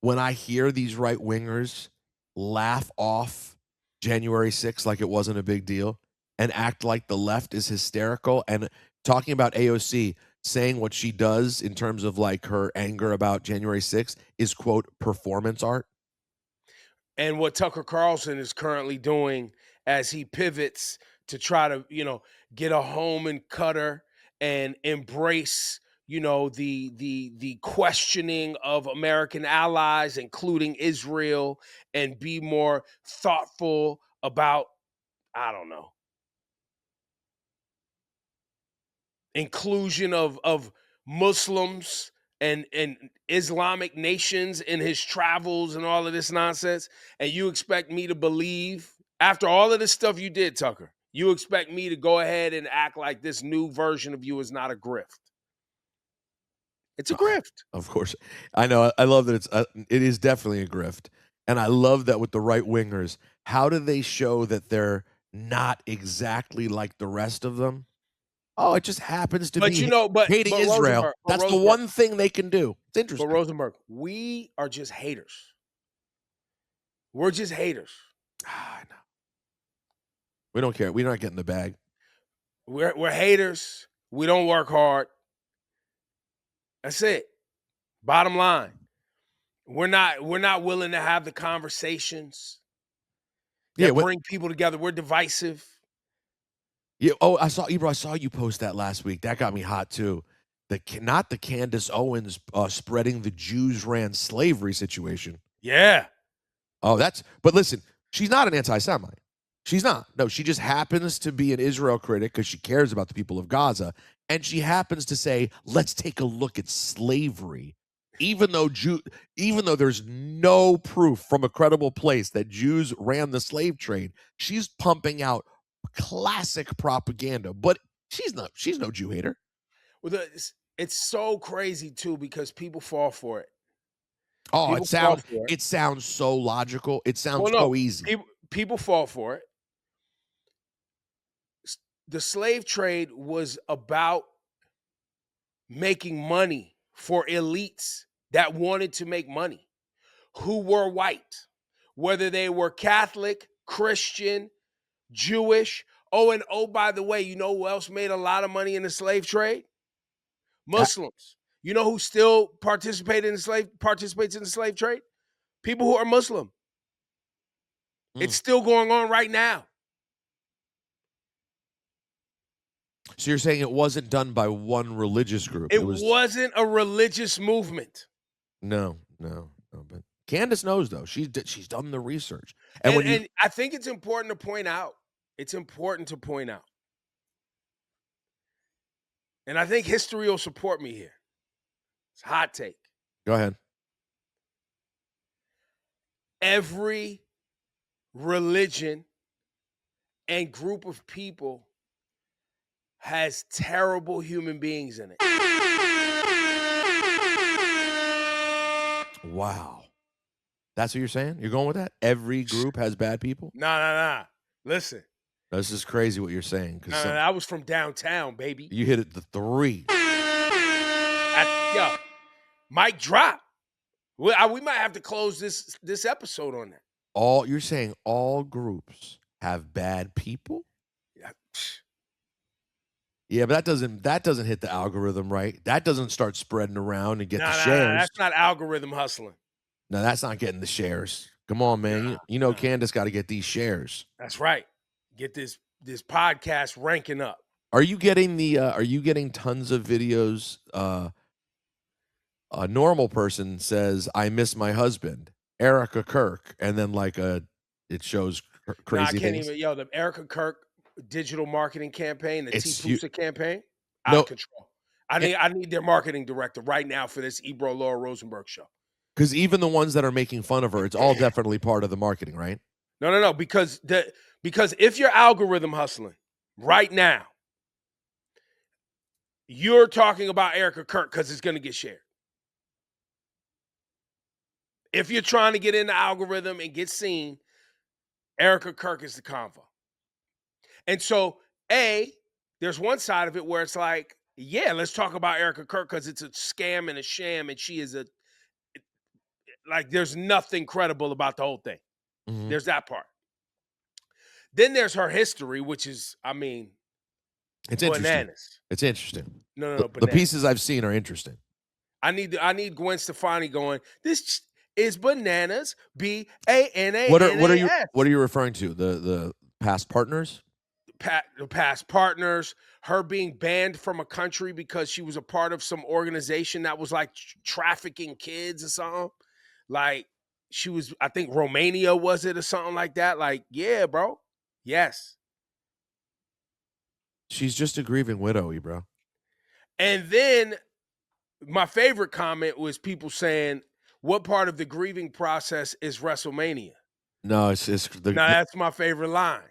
when I hear these right-wingers laugh off January 6th like it wasn't a big deal and act like the left is hysterical, and talking about AOC saying what she does in terms of like her anger about January 6th is, quote, performance art? And what Tucker Carlson is currently doing as he pivots to try to, get a home and cutter and embrace, the questioning of American allies, including Israel, and be more thoughtful about, I don't know, inclusion of Muslims and Islamic nations in his travels and all of this nonsense. And you expect me to believe, after all of this stuff you did, Tucker, you expect me to go ahead and act like this new version of you is not a grift? It's a grift. Of course. I know. I love that it is definitely a grift. And I love that with the right-wingers. How do they show that they're not exactly like the rest of them? Oh, it just happens to be hating Israel. That's the one thing they can do. It's interesting. But Rosenberg, we are just haters. We're just haters. I know. We don't care. We're not getting the bag. We're haters. We don't work hard. That's it. Bottom line. We're not willing to have the conversations that bring people together. We're divisive. Yeah. Oh, I saw you post that last week. That got me hot too. Not the Candace Owens spreading the Jews ran slavery situation. Yeah. Oh, but listen, she's not an anti-Semite. She's not. No, she just happens to be an Israel critic because she cares about the people of Gaza. And she happens to say, let's take a look at slavery. Even though there's no proof from a credible place that Jews ran the slave trade, she's pumping out classic propaganda. But she's no Jew hater. Well, it's so crazy too because people fall for it. Oh, People fall for it. it sounds so logical. It sounds Well, no, so easy. people fall for it. The slave trade was about making money for elites that wanted to make money, who were white, whether they were Catholic, Christian, Jewish. Oh, and oh, by the way, you know who else made a lot of money in the slave trade? Muslims. You know who still participates in the slave trade? People who are Muslim. It's still going on right now. So you're saying it wasn't done by one religious group? It wasn't a religious movement. No. But Candace knows though. She's done the research, And I think it's important to point out. And I think history will support me here. It's a hot take. Go ahead. Every religion and group of people has terrible human beings in it. Wow. That's what you're saying? You're going with that? Every group has bad people? Nah. Listen. This is crazy what you're saying. I was from downtown, baby. You hit it the 3. Yo, mic drop. We might have to close this episode on that. You're saying all groups have bad people? Yeah. Yeah, but that doesn't hit the algorithm, right? That doesn't start spreading around and get the shares. Nah, that's not algorithm hustling. No, that's not getting the shares. Come on, man. You know Candace got to get these shares. That's right. Get this podcast ranking up. Are you getting tons of videos? A normal person says, "I miss my husband," Erika Kirk, and then it shows crazy things. The Erika Kirk digital marketing campaign, the T-Pusa campaign, out No. of control. I need their marketing director right now for this Ebro Laura Rosenberg show. Because even the ones that are making fun of her, it's all definitely part of the marketing, right? No. Because if you're algorithm hustling right now, you're talking about Erika Kirk because it's going to get shared. If you're trying to get in the algorithm and get seen, Erika Kirk is the convo. And so, there's one side of it where it's like, yeah, let's talk about Erika Kirk because it's a scam and a sham, and she is there's nothing credible about the whole thing. Mm-hmm. There's that part. Then there's her history, which is, it's bananas. Interesting. It's interesting. No, the pieces I've seen are interesting. I need Gwen Stefani going, this is bananas, BANANAS. What are you referring to? The past partners? The past partners, her being banned from a country because she was a part of some organization that was trafficking kids or something. She was, I think Romania was it or something like that. Yeah, bro. Yes. She's just a grieving widow, bro. And then my favorite comment was people saying, what part of the grieving process is WrestleMania? No, that's my favorite line.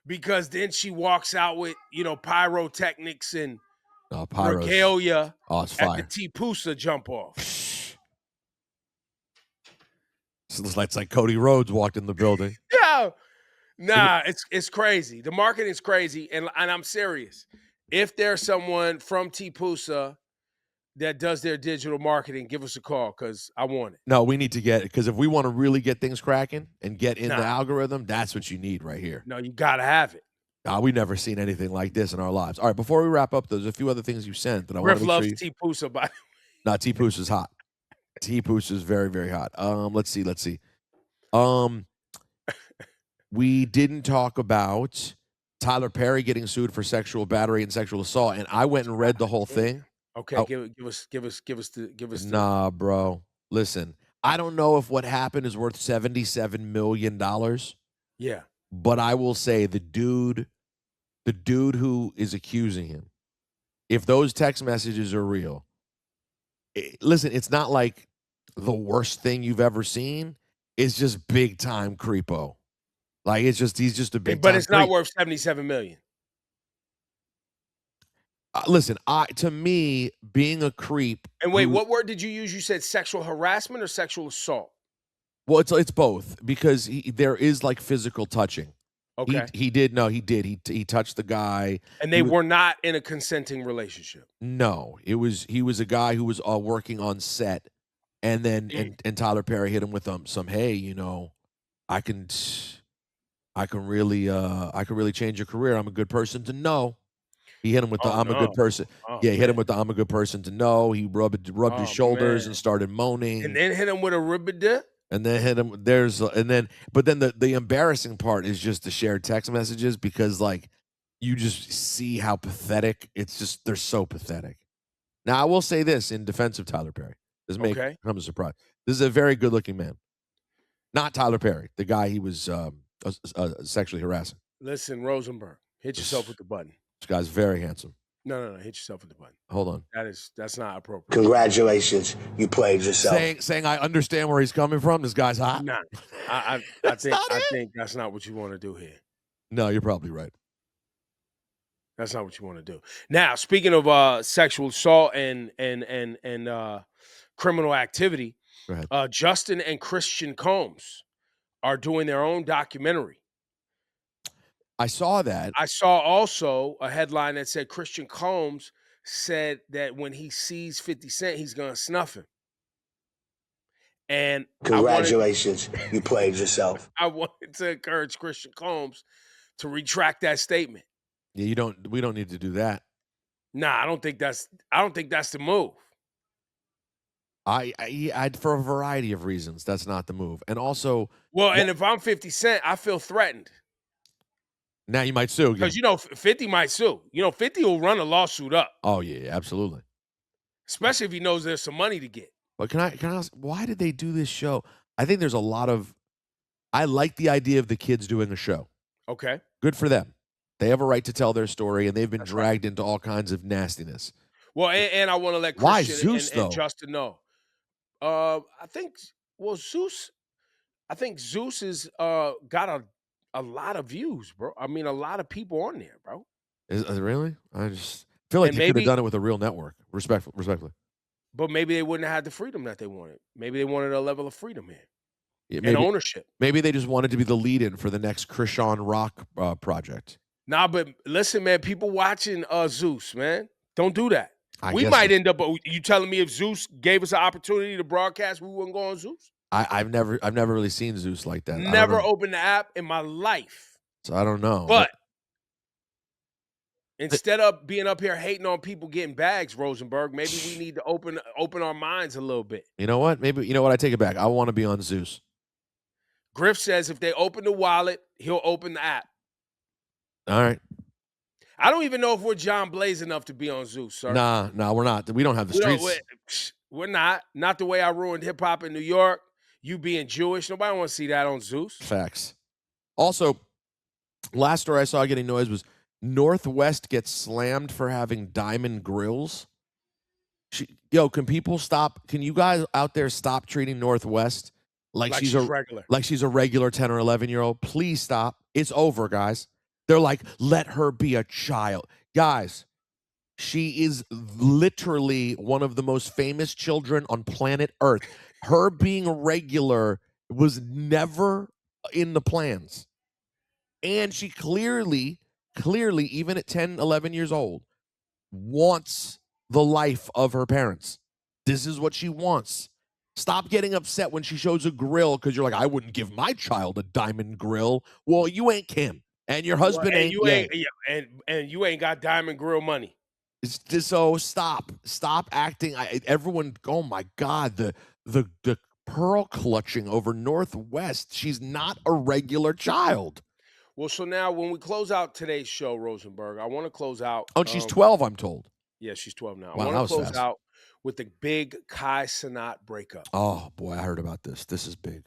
Because then she walks out with, pyrotechnics and regalia it's fire. at the T-Pusa jump off. It's like Cody Rhodes walked in the building. It's crazy. The marketing's crazy, and I'm serious. If there's someone from T-Pusa that does their digital marketing, give us a call because I want it. No, we need to get it because if we want to really get things cracking and get in the algorithm, that's what you need right here. No, you got to have it. We've never seen anything like this in our lives. All right, before we wrap up, there's a few other things you sent that I want to loves T-Pusa, by the way. No, T-Pusa's hot. T-Pusa's very, very hot. Let's see. We didn't talk about Tyler Perry getting sued for sexual battery and sexual assault, and I went and read the whole thing. Okay, give us the. Nah, bro. Listen, I don't know if what happened is worth $77 million. Yeah. But I will say the dude who is accusing him, if those text messages are real, listen, it's not like the worst thing you've ever seen. It's just big time creepo. Like he's just a big But time it's not creep. worth $77 million. Listen, to me, being a creep. And wait, what word did you use? You said sexual harassment or sexual assault? Well, it's both because there is like physical touching. Okay. He did. No, he did. He touched the guy. And they were not in a consenting relationship. No, he was a guy who was working on set, and then and Tyler Perry hit him with some, hey, you know, I can really change your career. I'm a good person to know. He hit him with the I'm a good person. Yeah, he hit him with the I'm a good person to know. He rubbed his shoulders and started moaning. And then hit him with a ribbida. And then hit him. But then the embarrassing part is just the shared text messages because like you just see how pathetic. It's just they're so pathetic. Now I will say this in defense of Tyler Perry. This may come as a surprise. This is a very good looking man. Not Tyler Perry, the guy he was sexually harassing. Listen, Rosenberg, hit yourself with the button. This guy's very handsome. No, hit yourself with the button. Hold on. That's not appropriate. Congratulations, you played yourself. Saying I understand where he's coming from. This guy's hot. Nah, I think that's not what you want to do here. No, you're probably right. That's not what you want to do. Now, speaking of sexual assault and criminal activity, Justin and Christian Combs are doing their own documentary. I saw that. I saw also a headline that said Christian Combs said that when he sees 50 Cent, he's going to snuff him. And congratulations, you played yourself. I wanted to encourage Christian Combs to retract that statement. Yeah, we don't need to do that. Nah, I don't think that's the move. I for a variety of reasons, that's not the move. And also, and if I'm 50 Cent, I feel threatened. Now you might sue because 50 might sue. 50 will run a lawsuit up. Oh yeah, absolutely. Especially if he knows there's some money to get. But can I ask, why did they do this show? I think there's a lot of. I like the idea of the kids doing a show. Okay, good for them. They have a right to tell their story, and they've been dragged into all kinds of nastiness. Well, and I want to let Christian and Justin know. I think Zeus has got a lot of views, bro. I mean, a lot of people on there, bro. Is it really? I just feel like they could have done it with a real network. Respectfully. But maybe they wouldn't have had the freedom that they wanted. Maybe they wanted a level of freedom here. Yeah, and ownership. Maybe they just wanted to be the lead-in for the next Krishan Rock project. Nah, but listen, man, people watching Zeus, man. Don't do that. We might end up. You telling me if Zeus gave us an opportunity to broadcast, we wouldn't go on Zeus? I've never really seen Zeus like that. Never opened the app in my life. So I don't know. But instead of being up here hating on people getting bags, Rosenberg, maybe we need to open our minds a little bit. You know what? Maybe I take it back. I want to be on Zeus. Griff says if they open the wallet, he'll open the app. All right. I don't even know if we're John Blaze enough to be on Zeus, sir. Nah, we're not. We don't have the streets. We're not. Not the way I ruined hip hop in New York. You being Jewish. Nobody wants to see that on Zeus. Facts. Also, last story I saw getting noise was Northwest gets slammed for having diamond grills. Can people stop? Can you guys out there stop treating Northwest like she's regular? Like she's a regular 10 or 11-year-old. Please stop. It's over, guys. They're like, let her be a child. Guys, she is literally one of the most famous children on planet Earth. Her being regular was never in the plans. And she clearly, even at 10, 11 years old, wants the life of her parents. This is what she wants. Stop getting upset when she shows a grill because you're like, I wouldn't give my child a diamond grill. Well, you ain't Kim. And your husband ain't. And you ain't got diamond grill money. It's just, so stop acting. Everyone, oh my God, the pearl clutching over Northwest. She's not a regular child. Well, so now when we close out today's show, Rosenberg, I want to close out. Oh, she's 12, I'm told. Yeah, she's 12 now. Wow, I want to close out with the big Cenat breakup. Oh boy, I heard about this. This is big.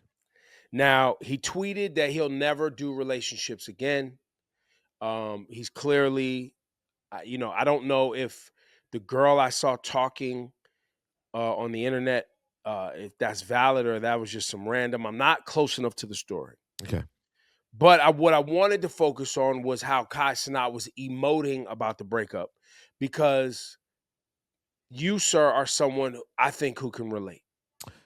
Now, he tweeted that he'll never do relationships again. He's clearly, I don't know if the girl I saw talking on the internet, if that's valid or that was just some random. I'm not close enough to the story. Okay. But what I wanted to focus on was how Kai Cenat was emoting about the breakup, because you, sir, are someone I think who can relate.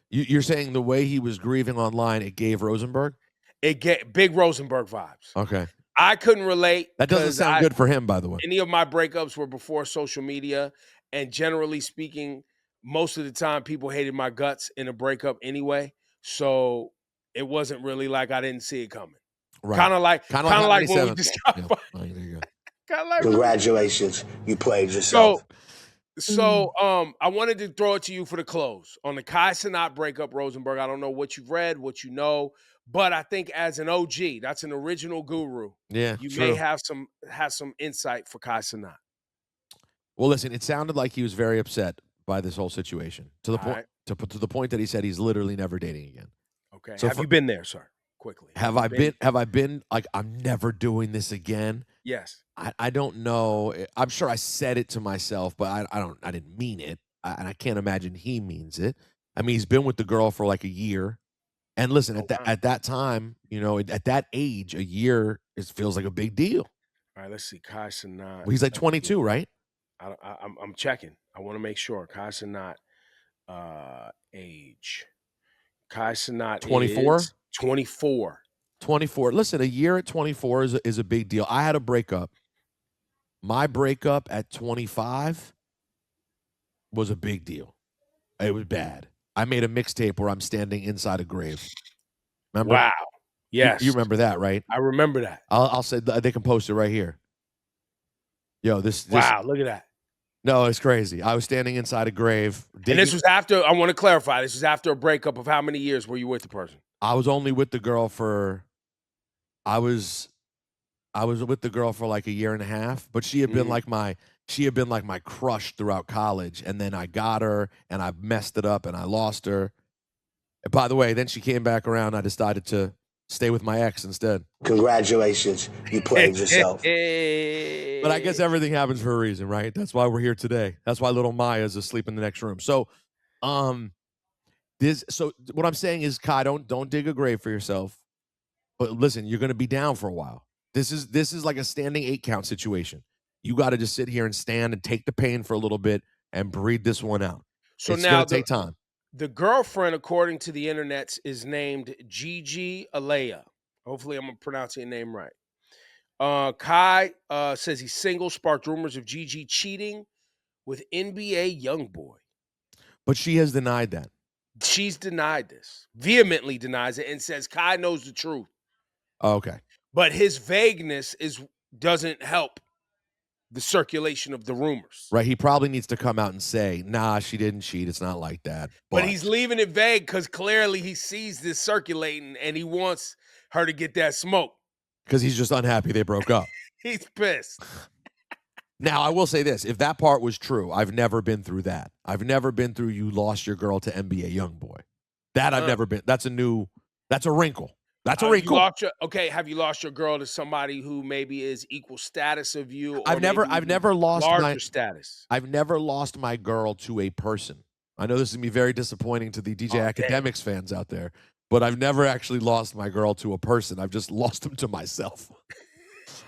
You're saying the way he was grieving online, it gave Rosenberg? It get big Rosenberg vibes. Okay. I couldn't relate. That doesn't sound good for him, by the way. Any of my breakups were before social media, and generally speaking, most of the time people hated my guts in a breakup anyway. So it wasn't really like I didn't see it coming. Right. Kind of like when we just got there you go. kind of like Congratulations, you played yourself. So I wanted to throw it to you for the close on the Kai Cenat breakup, Rosenberg. I don't know what you've read, what you know, but I think as an OG, that's an original guru. Yeah, you true. may have some insight for Kai Cenat. Well, listen, it sounded like he was very upset by this whole situation to the point to the point that he said he's literally never dating again. Okay. So have you been there, sir? Quickly. Have I been like, I'm never doing this again? Yes. I don't know. I'm sure I said it to myself, but I didn't mean it. And I can't imagine he means it. I mean, he's been with the girl for like a year. And listen, at that time, you know, at that age, a year feels like a big deal. All right, let's see. Kai Cenat. Well, he's like 22, right? I'm checking. I want to make sure. Kai Cenat age. Kai Cenat 24? 24. 24. Listen, a year at 24 is a big deal. I had a breakup. My breakup at 25 was a big deal. It was bad. I made a mixtape where I'm standing inside a grave. Remember? Wow. Yes. You remember that, right? I remember that. I'll say they can post it right here. Yo, this. Wow, look at that. No, it's crazy. I was standing inside a grave. And this was after, I want to clarify, this was after a breakup of how many years were you with the person? I was only with the girl for, I was with the girl for like a year and a half, but she had been like my crush throughout college. And then I got her and I messed it up and I lost her. And by the way, then she came back around. I decided to stay with my ex instead. Congratulations, you played yourself. But I guess everything happens for a reason, right? That's why we're here today. That's why little Maya's asleep in the next room. So, so what I'm saying is, Kai, don't dig a grave for yourself. But listen, you're going to be down for a while. This is like a standing 8 count situation. You got to just sit here and stand and take the pain for a little bit and breathe this one out. So it's now going to take time. The girlfriend, according to the internet, is named Gigi Alea. Hopefully, I'm pronouncing your name right. Kai says he's single, sparked rumors of Gigi cheating with NBA YoungBoy. But she has denied that. She's denied this, vehemently denies it, and says Kai knows the truth. Oh, okay. But his vagueness doesn't help the circulation of the rumors. Right. He probably needs to come out and say, nah, she didn't cheat. It's not like that. But he's leaving it vague because clearly he sees this circulating and he wants her to get that smoke. Because he's just unhappy they broke up. He's pissed. Now, I will say this. If that part was true, I've never been through that. I've never been through you lost your girl to NBA YoungBoy. That I've never been. That's a wrinkle. That's a wrinkle. Have you lost your girl to somebody who maybe is equal status of you? Or I've never lost larger status. I've never lost my girl to a person. I know this is going to be very disappointing to the DJ Academics fans out there, but I've never actually lost my girl to a person. I've just lost them to myself.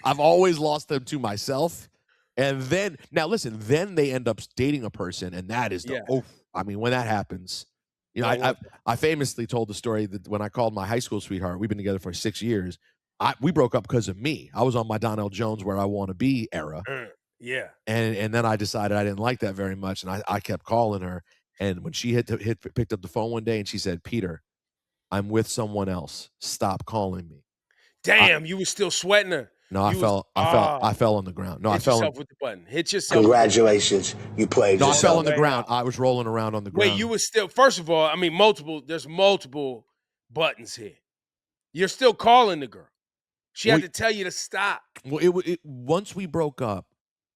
I've always lost them to myself. And then, now listen, then they end up dating a person, and that is I mean, when that happens, you know, I famously told the story that when I called my high school sweetheart, we've been together for 6 years. We broke up because of me. I was on my Donnell Jones Where I Want to Be era. Yeah. And then I decided I didn't like that very much, and I kept calling her. And when she picked up the phone one day and she said, "Peter, I'm with someone else. Stop calling me." Damn, you were still sweating her. No, I fell on the ground. No, I fell yourself with the button. Hit yourself. Congratulations, you played yourself. I fell on the ground. I was rolling around on the ground. Wait, you were still, first of all, I mean, there's multiple buttons here. You're still calling the girl. She had to tell you to stop. Well, once we broke up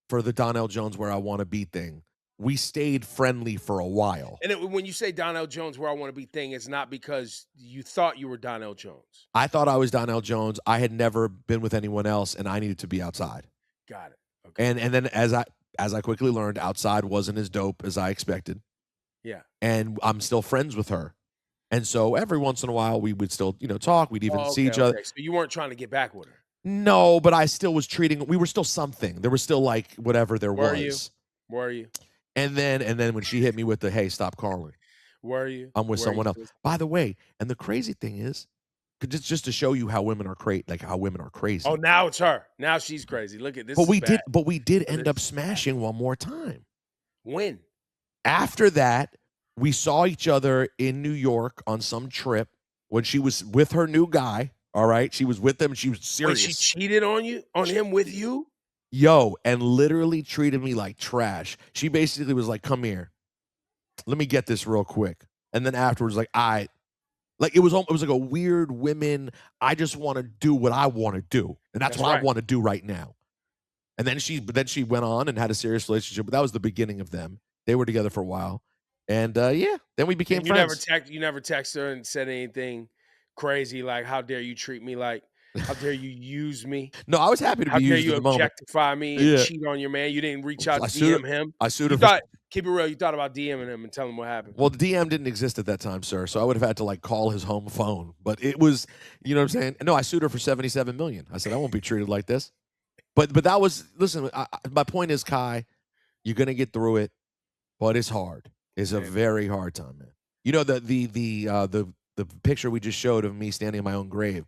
for the Donnell Jones Where I Want to Be thing, we stayed friendly for a while. And when you say Donnell Jones Where I Want to Be thing, it's not because you thought you were Donnell Jones. I thought I was Donnell Jones. I had never been with anyone else, and I needed to be outside. Got it. Okay. And then as I quickly learned, outside wasn't as dope as I expected. Yeah. And I'm still friends with her. And so every once in a while we would still, talk. We'd even see each other. Okay. So you weren't trying to get back with her. No, but I still was we were still something. There was still like whatever there Were was. Were you? And then when she hit me with the, hey, stop calling. Were you? I'm with someone else. By the way, and the crazy thing is, just to show you how women are crazy. Oh, now it's her. Now she's crazy. Look at this. But we did end up smashing one more time. When? After that, we saw each other in New York on some trip when she was with her new guy. All right. She was with him. She was serious. When she cheated on him with you? Yo, and literally treated me like trash. She basically was like, come here. Let me get this real quick. And then afterwards, like, it was like a weird women, I just want to do what I want to do. And that's what I want to do right now. And then she went on and had a serious relationship, but that was the beginning of them. They were together for a while. And then we became friends. You never text her and said anything crazy like, how dare you treat me like, how dare you use me? No, I was happy to be used in the moment. How dare you objectify me and cheat on your man? You didn't reach out to DM him. I sued her. Keep it real. You thought about DMing him and telling him what happened. Well, the DM didn't exist at that time, sir. So I would have had to like call his home phone. But it was, you know what I'm saying? No, I sued her for $77 million. I said, I won't be treated like this. But that was, listen, my point is, Kai, you're going to get through it, but it's hard. It's a very hard time, man. You know, the picture we just showed of me standing in my own grave,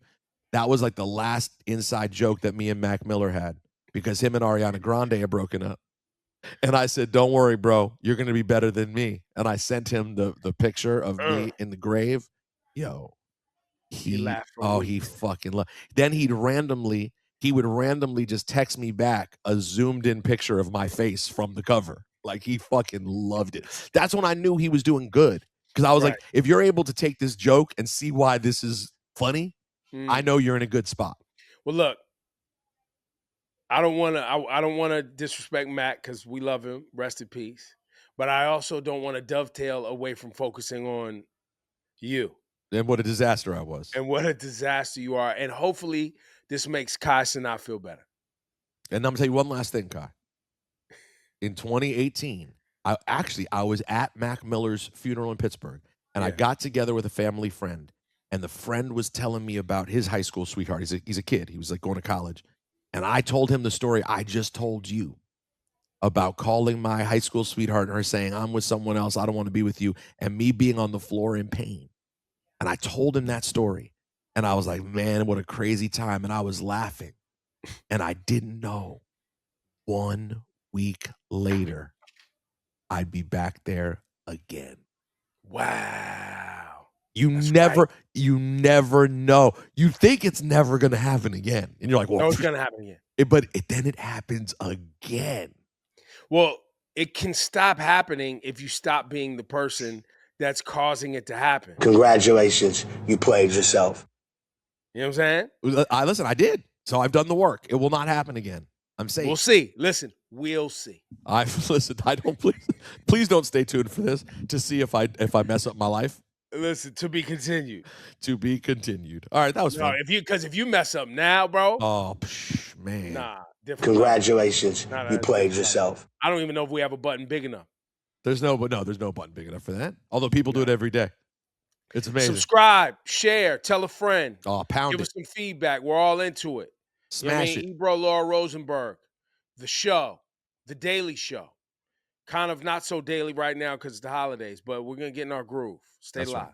that was like the last inside joke that me and Mac Miller had because him and Ariana Grande are broken up. And I said, don't worry, bro. You're going to be better than me. And I sent him the picture of me in the grave. Yo, he fucking loved. Then he would randomly just text me back a zoomed in picture of my face from the cover. Like he fucking loved it. That's when I knew he was doing good. Because I was like, if you're able to take this joke and see why this is funny, I know you're in a good spot. Well, look, I don't want to disrespect Mac because we love him. Rest in peace. But I also don't want to dovetail away from focusing on you. And what a disaster I was. And what a disaster you are. And hopefully this makes Kai Cenat feel better. And I'm going to tell you one last thing, Kai. In 2018, I was at Mac Miller's funeral in Pittsburgh, and I got together with a family friend, and the friend was telling me about his high school sweetheart. He's a kid. He was like going to college. And I told him the story I just told you about calling my high school sweetheart and her saying, I'm with someone else. I don't want to be with you. And me being on the floor in pain. And I told him that story. And I was like, man, what a crazy time. And I was laughing. And I didn't know 1 week later, I'd be back there again. Wow. You never know. You think it's never going to happen again. And you're like, well, no, it's going to happen again. But then it happens again. Well, it can stop happening if you stop being the person that's causing it to happen. Congratulations. You played yourself. You know what I'm saying? Listen, I did. So I've done the work. It will not happen again. I'm saying. We'll see. Listen, we'll see. I don't please don't stay tuned for this to see if I mess up my life. Listen, to be continued. To be continued. All right, that was fun. If you mess up now, bro. Oh, man. Nah. Congratulations. You played yourself. I don't even know if we have a button big enough. There's no button big enough for that. Although people do it every day. It's amazing. Subscribe, share, tell a friend. Oh, pound Give us some feedback. We're all into it. Smash it. Ebro, Laura Rosenberg, the show, the daily show. Kind of not so daily right now because it's the holidays, but we're going to get in our groove. Stay live. Right.